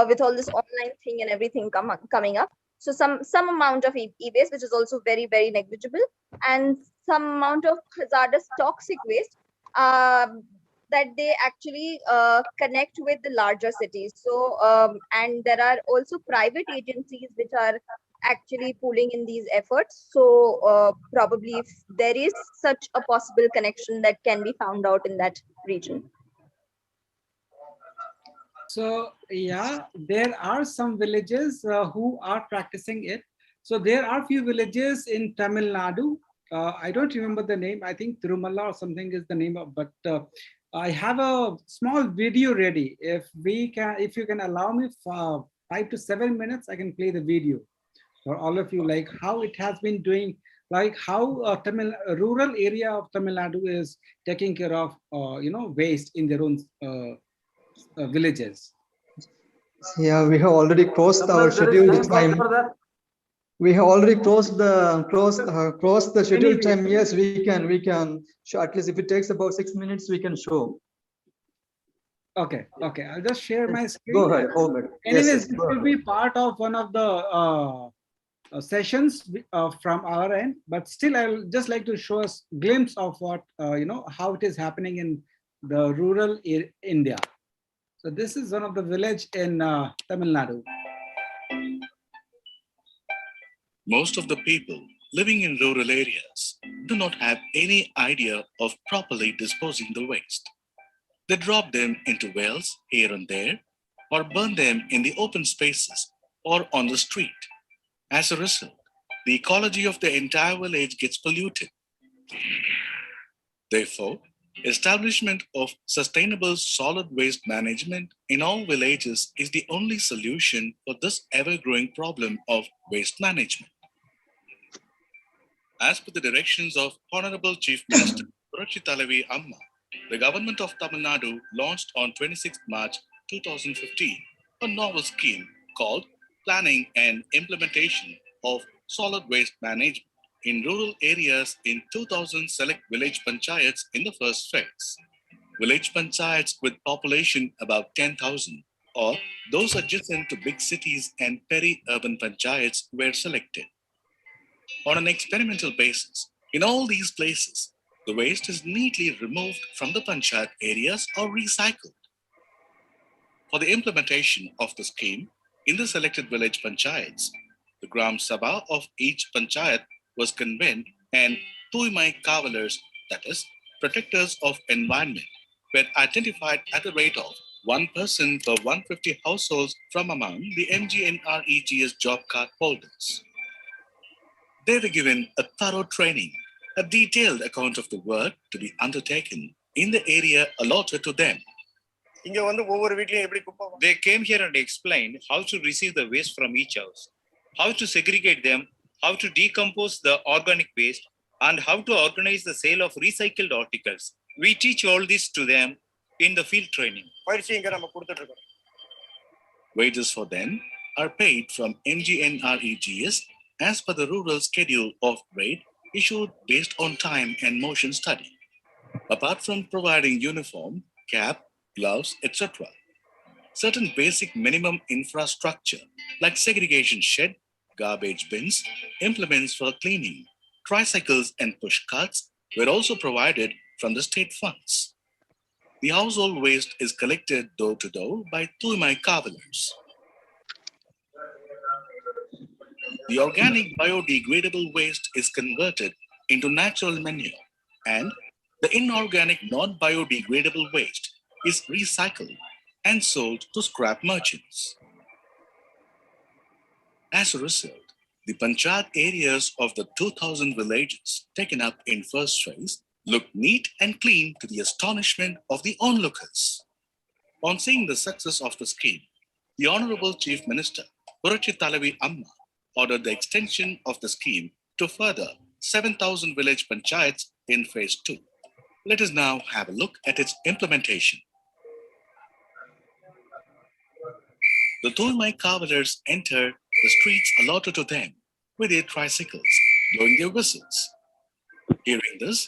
with all this online thing and everything coming up. So some amount of e-waste, which is also very negligible, and some amount of hazardous toxic waste that they actually connect with the larger cities. So and there are also private agencies which are actually pulling in these efforts. So probably if there is such a possible connection that can be found out in that region. So yeah, there are some villages who are practicing it. So there are few villages in Tamil Nadu. I don't remember the name. I think Tirumala or something is the name of. But I have a small video ready. If you can allow me for 5 to 7 minutes, I can play the video for all of you, like how it has been doing like how rural area of Tamil Nadu is taking care of waste in their own villages. Yeah, we have already crossed our Sometimes there is scheduled time time. for that. We have already crossed the scheduled Anyway. time. Yes, we can show, at least if it takes about 6 minutes, we can show. Okay, I'll just share my screen. Go ahead, hold it. Anyways, Yes, this go will ahead. be part of one of the sessions from our end, but still I'll just like to show us glimpse of what how it is happening in the rural India. So this is one of the village in Tamil Nadu. Most of the people living in rural areas do not have any idea of properly disposing the waste. They drop them into wells here and there, or burn them in the open spaces or on the street. As a result, the ecology of the entire village gets polluted. Therefore, establishment of sustainable solid waste management in all villages is the only solution for this ever-growing problem of waste management. As per the directions of Honorable Chief Minister Purachi Thalavi Amma, the government of Tamil Nadu launched on 26 March 2015 a novel scheme called Planning and Implementation of Solid Waste Management in rural areas in 2000 select village panchayats in the first phase. Village panchayats with population above 10,000 or those adjacent to big cities and peri-urban panchayats were selected. On an experimental basis, in all these places, the waste is neatly removed from the panchayat areas or recycled. For the implementation of the scheme in the selected village panchayats, the Gram Sabha of each panchayat was convened and Tuimai Kavalars, that is, protectors of environment, were identified at the rate of 1 person per 150 households from among the MGNREGS job card holders. They were given a thorough training, a detailed account of the work to be undertaken in the area allotted to them. They came here and explained how to receive the waste from each house, how to segregate them, how to decompose the organic waste, and how to organize the sale of recycled articles. We teach all this to them in the field training. Wages for them are paid from MGNREGS as per the rural schedule of rate issued based on time and motion study. Apart from providing uniform, cap, gloves, etc., certain basic minimum infrastructure like segregation shed, garbage bins, implements for cleaning, tricycles and push carts were also provided from the state funds. The household waste is collected door to door by Tuimai Kavalars. The organic biodegradable waste is converted into natural manure, and the inorganic non-biodegradable waste is recycled and sold to scrap merchants. As a result, the panchayat areas of the 2000 villages taken up in first phase look neat and clean to the astonishment of the onlookers. On seeing the success of the scheme, the Honorable Chief Minister Purachi Thalavi Amma ordered the extension of the scheme to further 7,000 village panchayats in phase 2. Let us now have a look at its implementation. The Tuimai Kavalars enter the streets allotted to them with their tricycles, blowing their whistles. Hearing this,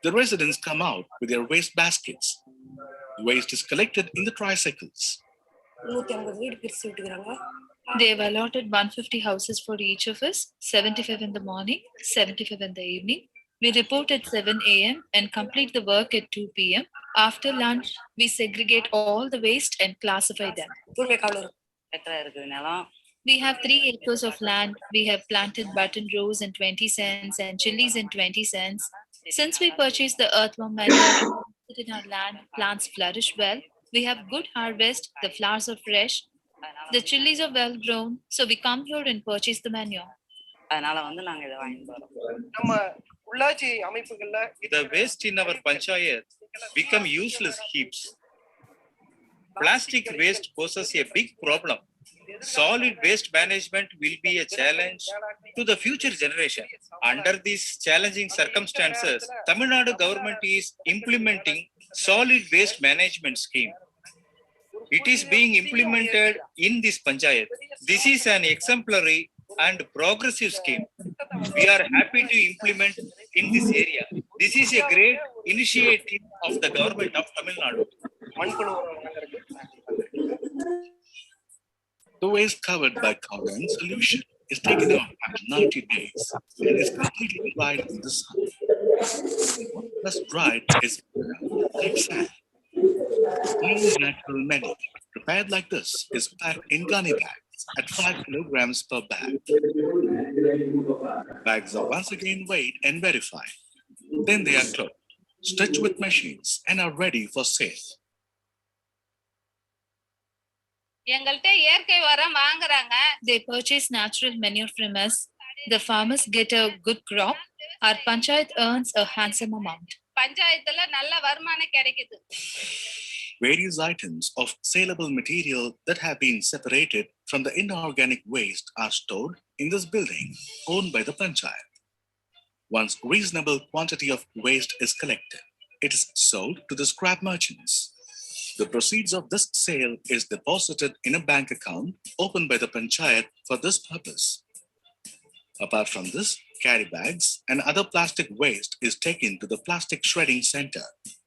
the residents come out with their waste baskets. The waste is collected in the tricycles. They have allotted 150 houses for each of us, 75 in the morning, 75 in the evening. We report at 7 a.m. and complete the work at 2 p.m. After lunch, we segregate all the waste and classify them. We have 3 acres of land. We have planted button rose in 20 cents and chilies in 20 cents. Since we purchased the earthworm manure in our land, plants flourish well. We have good harvest. The flowers are fresh. The chilies are well grown. So we come here and purchase the manure. The waste in our panchayat become useless heaps. Plastic waste poses a big problem. solid waste management will be a challenge to the future generation. Under these challenging circumstances, Tamil Nadu government is implementing solid waste management scheme. It is being implemented in this panchayat. This is an exemplary and progressive scheme. We are happy to implement in this area. This is a great initiative of the government of Tamil Nadu. The waste covered by carbon solution is taken out after 90 days and is completely dried in the sun. Thus dried is like sand. Clean natural menu prepared like this is packed in gunny bags at 5 kilograms per bag. Bags are once again weighed and verified. Then they are closed, stitched with machines, and are ready for sale. They purchase natural manure from us. The farmers get a good crop. Our panchayat earns a handsome amount. Various items of saleable material that have been separated from the inorganic waste are stored in this building owned by the panchayat. Once reasonable quantity of waste is collected, it is sold to the scrap merchants. The proceeds of this sale is deposited in a bank account opened by the panchayat for this purpose. Apart from this, carry bags and other plastic waste is taken to the plastic shredding center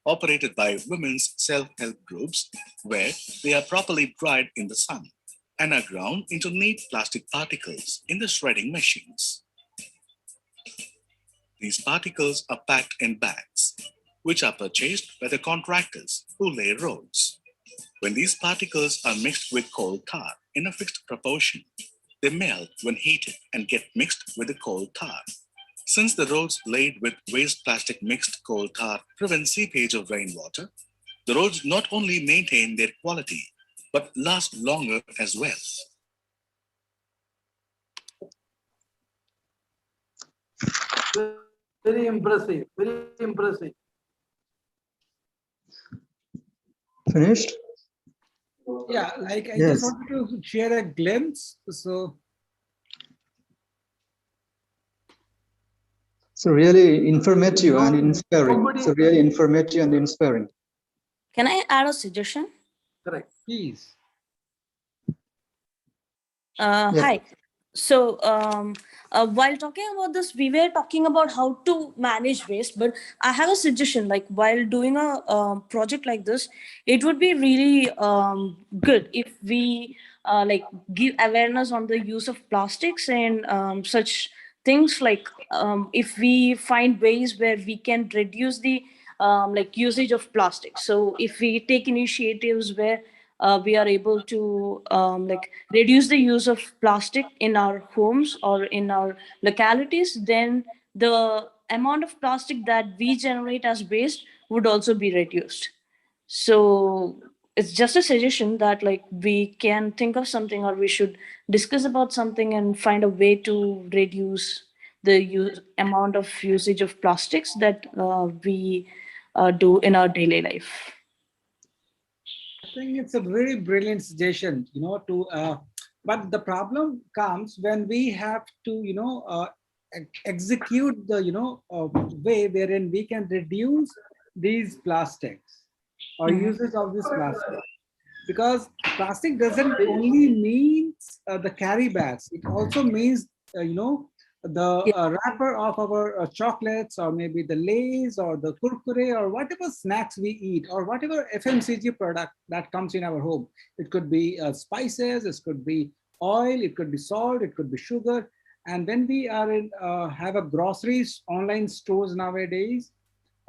operated by women's self-help groups, where they are properly dried in the sun and are ground into neat plastic particles in the shredding machines. These particles are packed in bags, which are purchased by the contractors who lay roads. When these particles are mixed with coal tar in a fixed proportion, they melt when heated and get mixed with the coal tar. Since the roads laid with waste plastic mixed coal tar prevent seepage of rainwater, the roads not only maintain their quality, but last longer as well. Very impressive, very impressive. Finished? Yeah, like I Yes. just wanted to share a glimpse. So really informative and inspiring. So really informative and inspiring. Can I add a suggestion? Correct, please. Yeah. Hi. So while talking about this, we were talking about how to manage waste, but I have a suggestion. Like while doing a project like this, it would be really good if we like give awareness on the use of plastics and such things. Like if we find ways where we can reduce the like usage of plastic. So if we take initiatives where we are able to like reduce the use of plastic in our homes or in our localities, then the amount of plastic that we generate as waste would also be reduced. So it's just a suggestion that like we can think of something, or we should discuss about something and find a way to reduce the amount of usage of plastics that we do in our daily life. I think it's a very brilliant suggestion, but the problem comes when we have to, execute the, way wherein we can reduce these plastics or usage of this plastic. Because plastic doesn't only mean the carry bags, it also means, the wrapper of our chocolates, or maybe the Lays or the Kurkure or whatever snacks we eat, or whatever FMCG product that comes in our home. It could be spices, it could be oil, it could be salt, it could be sugar. And when we are in have a groceries online stores nowadays,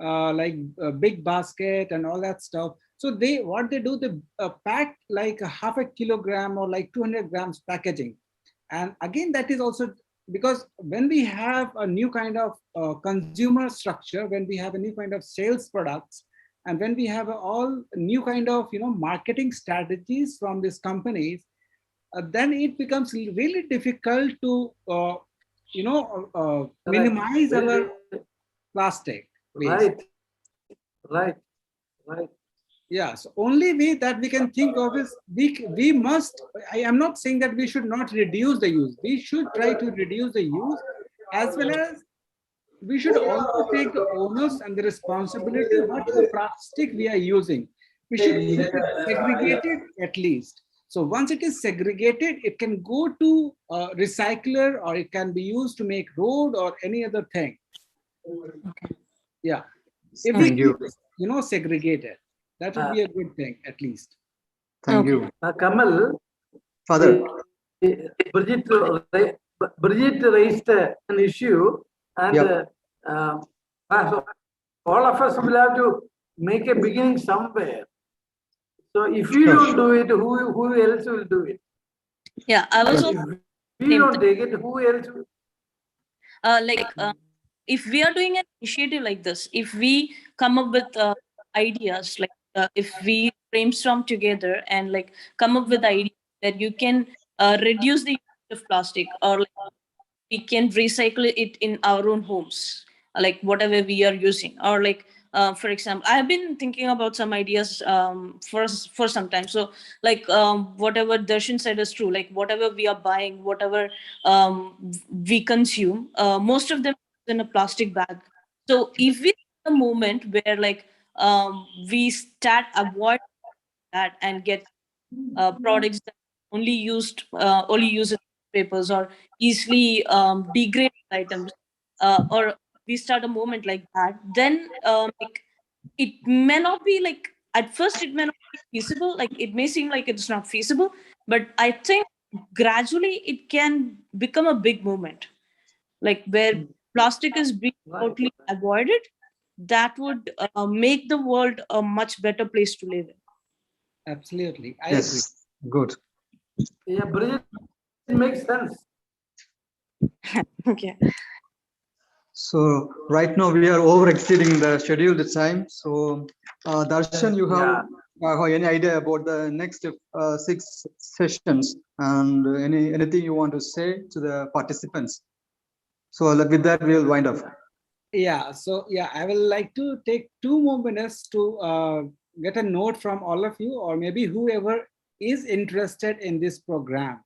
like Big Basket and all that stuff. So what they do, they pack like a half a kilogram or like 200 grams packaging. And again, that is also because when we have a new kind of consumer structure, when we have a new kind of sales products, and when we have all new kind of marketing strategies from these companies, then it becomes really difficult to minimize our plastic waste. Right, right, right. Yeah, so only way that we can think of is we must, I am not saying that we should not reduce the use. We should try to reduce the use, as well as we should also take the onus and the responsibility whatever plastic we are using. We should keep it segregated at least. So once it is segregated, it can go to a recycler, or it can be used to make road or any other thing. Yeah. If we Thank keep, you. segregated, that would be a good thing at least. Thank you. Kamal, Father. Bridget, Bridget raised an issue, and Yep. so all of us will have to make a beginning somewhere. So if we Sure, don't sure. do it, who else will do it? Yeah, I was also If we same don't thing. take it, who else will? Like if we are doing an initiative like this, if we come up with ideas, like if we brainstorm together and like come up with ideas that you can reduce the use of plastic, or like we can recycle it in our own homes, like whatever we are using, or like for example, I've been thinking about some ideas for some time. So like whatever Darshan said is true, like whatever we are buying, whatever we consume, most of them is in a plastic bag. So if we a moment where like we start avoid that and get products that only use papers, or easily degrade items, or we start a moment like that, then like it may not be like at first it may not be feasible, like it may seem like it's not feasible, but I think gradually it can become a big movement, like where plastic is being totally avoided. That would make the world a much better place to live in. Absolutely, I agree. Yes, good. Yeah, Bridget, it makes sense. Okay. So right now we are over exceeding the scheduled time. So Darshan, you Yeah. have any idea about the next 6 sessions, and anything you want to say to the participants? So with that, we'll wind up. Yeah, so yeah, I will like to take 2 more minutes to get a note from all of you, or maybe whoever is interested in this program.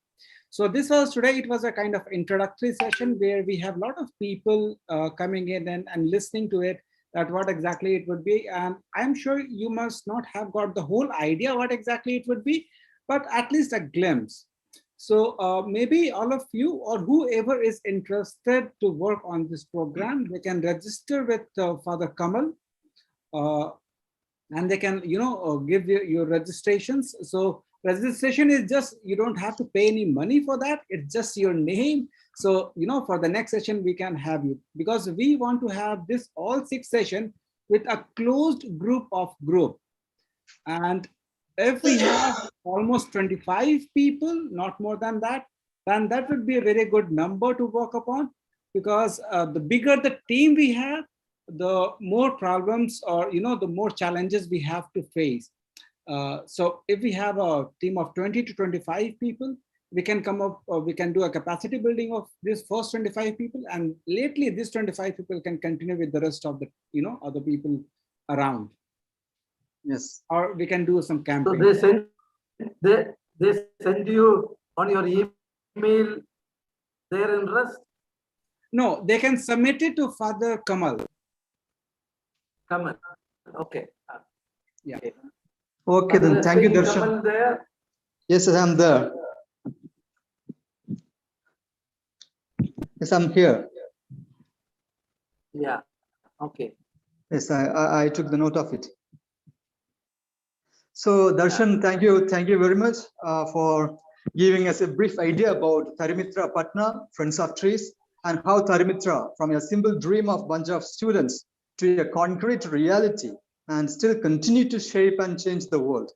So this was today, it was a kind of introductory session where we have a lot of people coming in and listening to it, that what exactly it would be. And I'm sure you must not have got the whole idea what exactly it would be, but at least a glimpse. So maybe all of you or whoever is interested to work on this program, they can register with Father Kamal, uh, and they can, give your registrations. So registration is just, you don't have to pay any money for that. It's just your name. So, for the next session, we can have you, because we want to have this all 6 sessions with a closed group. And if we have almost 25 people, not more than that, then that would be a very good number to work upon, because the bigger the team we have, the more problems, or the more challenges we have to face. So if we have a team of 20 to 25 people, we can come up, we can do a capacity building of this first 25 people, and lately these 25 people can continue with the rest of the other people around. Yes. Or we can do some So campaign. they send you on your email their interest? No, they can submit it to Father Kamal. Kamal, okay. Yeah. Okay, then thank you, Darshan. Kamal there? Yes, I'm there. Yes, I'm here. Yeah, okay. Yes, I took the note of it. So Darshan, thank you very much for giving us a brief idea about Tarimitra Patna, Friends of Trees, and how Tarimitra, from a simple dream of bunch of students to a concrete reality, and still continue to shape and change the world,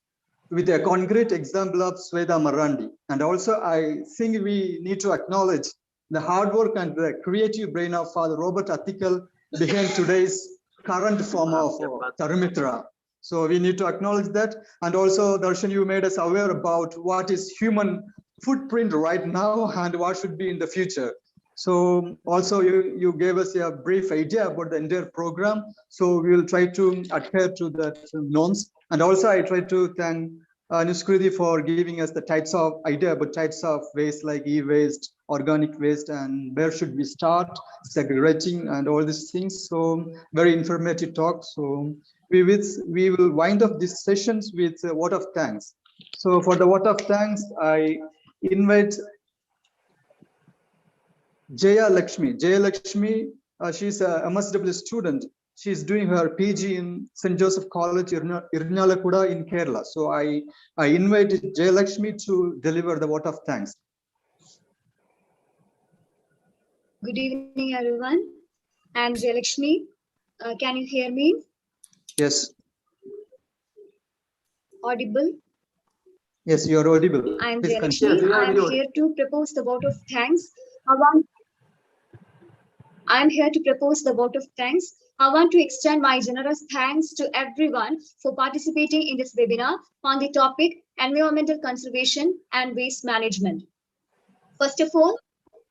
with a concrete example of Sweda Marandi. And also, I think we need to acknowledge the hard work and the creative brain of Father Robert Attikal behind today's current form of Tarimitra. So we need to acknowledge that. And also, Darshan, you made us aware about what is human footprint right now and what should be in the future. So also you gave us a brief idea about the entire program. So we will try to adhere to that norms. And also I try to thank Nuskriti for giving us the types of idea about types of waste like e-waste, organic waste, and where should we start, segregating and all these things. So very informative talk. So we will wind up these sessions with a word of thanks. So for the word of thanks, I invite Jaya Lakshmi. Jaya Lakshmi, she's a MSW student. She's doing her PG in St. Joseph College, Irnalakuda in Kerala. So I invited Jaya Lakshmi to deliver the vote of thanks. Good evening, everyone. I'm Jayalakshmi. Can you hear me? Yes. Audible? Yes, you are audible. I'm Please Jayalakshmi. continue. I am here to propose the vote of thanks. I am here to propose the vote of thanks. I want to extend my generous thanks to everyone for participating in this webinar on the topic environmental conservation and waste management. First of all,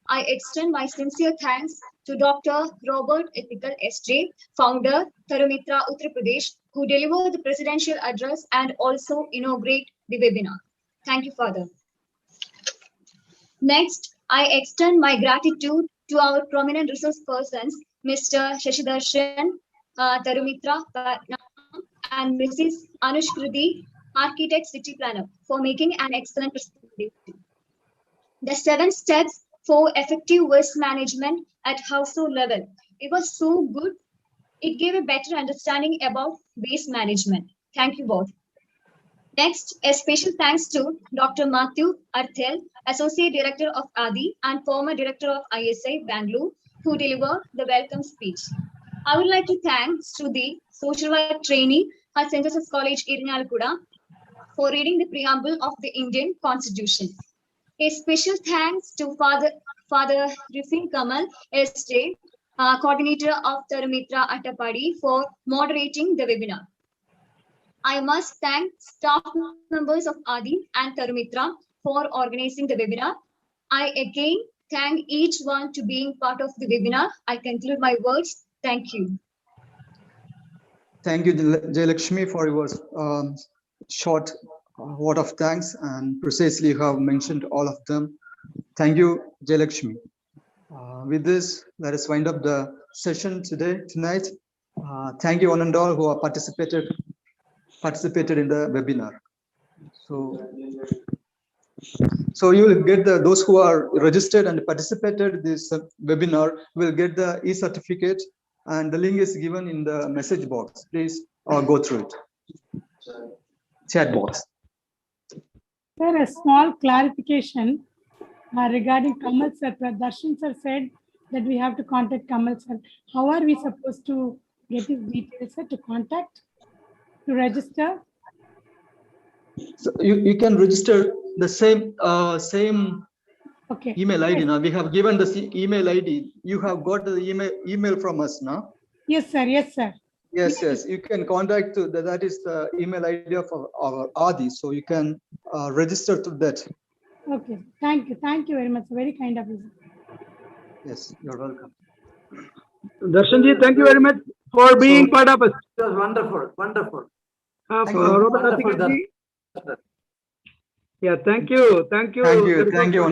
I extend my sincere thanks to Dr. Robert Ethical SJ, founder, Tarumitra Uttar Pradesh, who delivered the presidential address and also inaugurate the webinar. Thank you, Father. Next, I extend my gratitude to our prominent resource persons, Mr. Shashidarshan, Tarumitra and Mrs. Anushkriti, architect city planner, for making an excellent presentation. The 7 steps for effective waste management at household level. It was so good. It gave a better understanding about waste management. Thank you both. Next, a special thanks to Dr. Matthew Arthel, Associate Director of ADI and former Director of ISI Bangalore, who delivered the welcome speech. I would like to thank Shruti, Social Work Trainee at St. Joseph's College, Irnalakuda, for reading the preamble of the Indian Constitution. A special thanks to Father Rifin Kamal SJ, coordinator of Taramitra Attapadi, for moderating the webinar. I must thank staff members of ADI and Tarumitra for organizing the webinar. I again thank each one to being part of the webinar. I conclude my words. Thank you. Thank you, Jayalakshmi, for your short word of thanks, and precisely you have mentioned all of them. Thank you, Jayalakshmi. With this, let us wind up the session tonight. Thank you one and all who have participated in the webinar. So you will get those who are registered and participated this webinar will get the e-certificate, and the link is given in the message box. Please go through it. Chat box. Sir, a small clarification regarding Kamal sir. Darshan sir said that we have to contact Kamal sir. How are we supposed to get his details, sir, to contact, to register? So you can register the same okay. email ID. Now we have given the email ID. You have got the email from us now. Yes, sir. Yes, sir. Yes. You can contact that is the email ID of our ADI. So you can register to that. Okay. Thank you very much. Very kind of you. Yes, you're welcome. Darshanji, thank you very much for being part of us. It was wonderful. Robert, yeah, thank you. Thank you.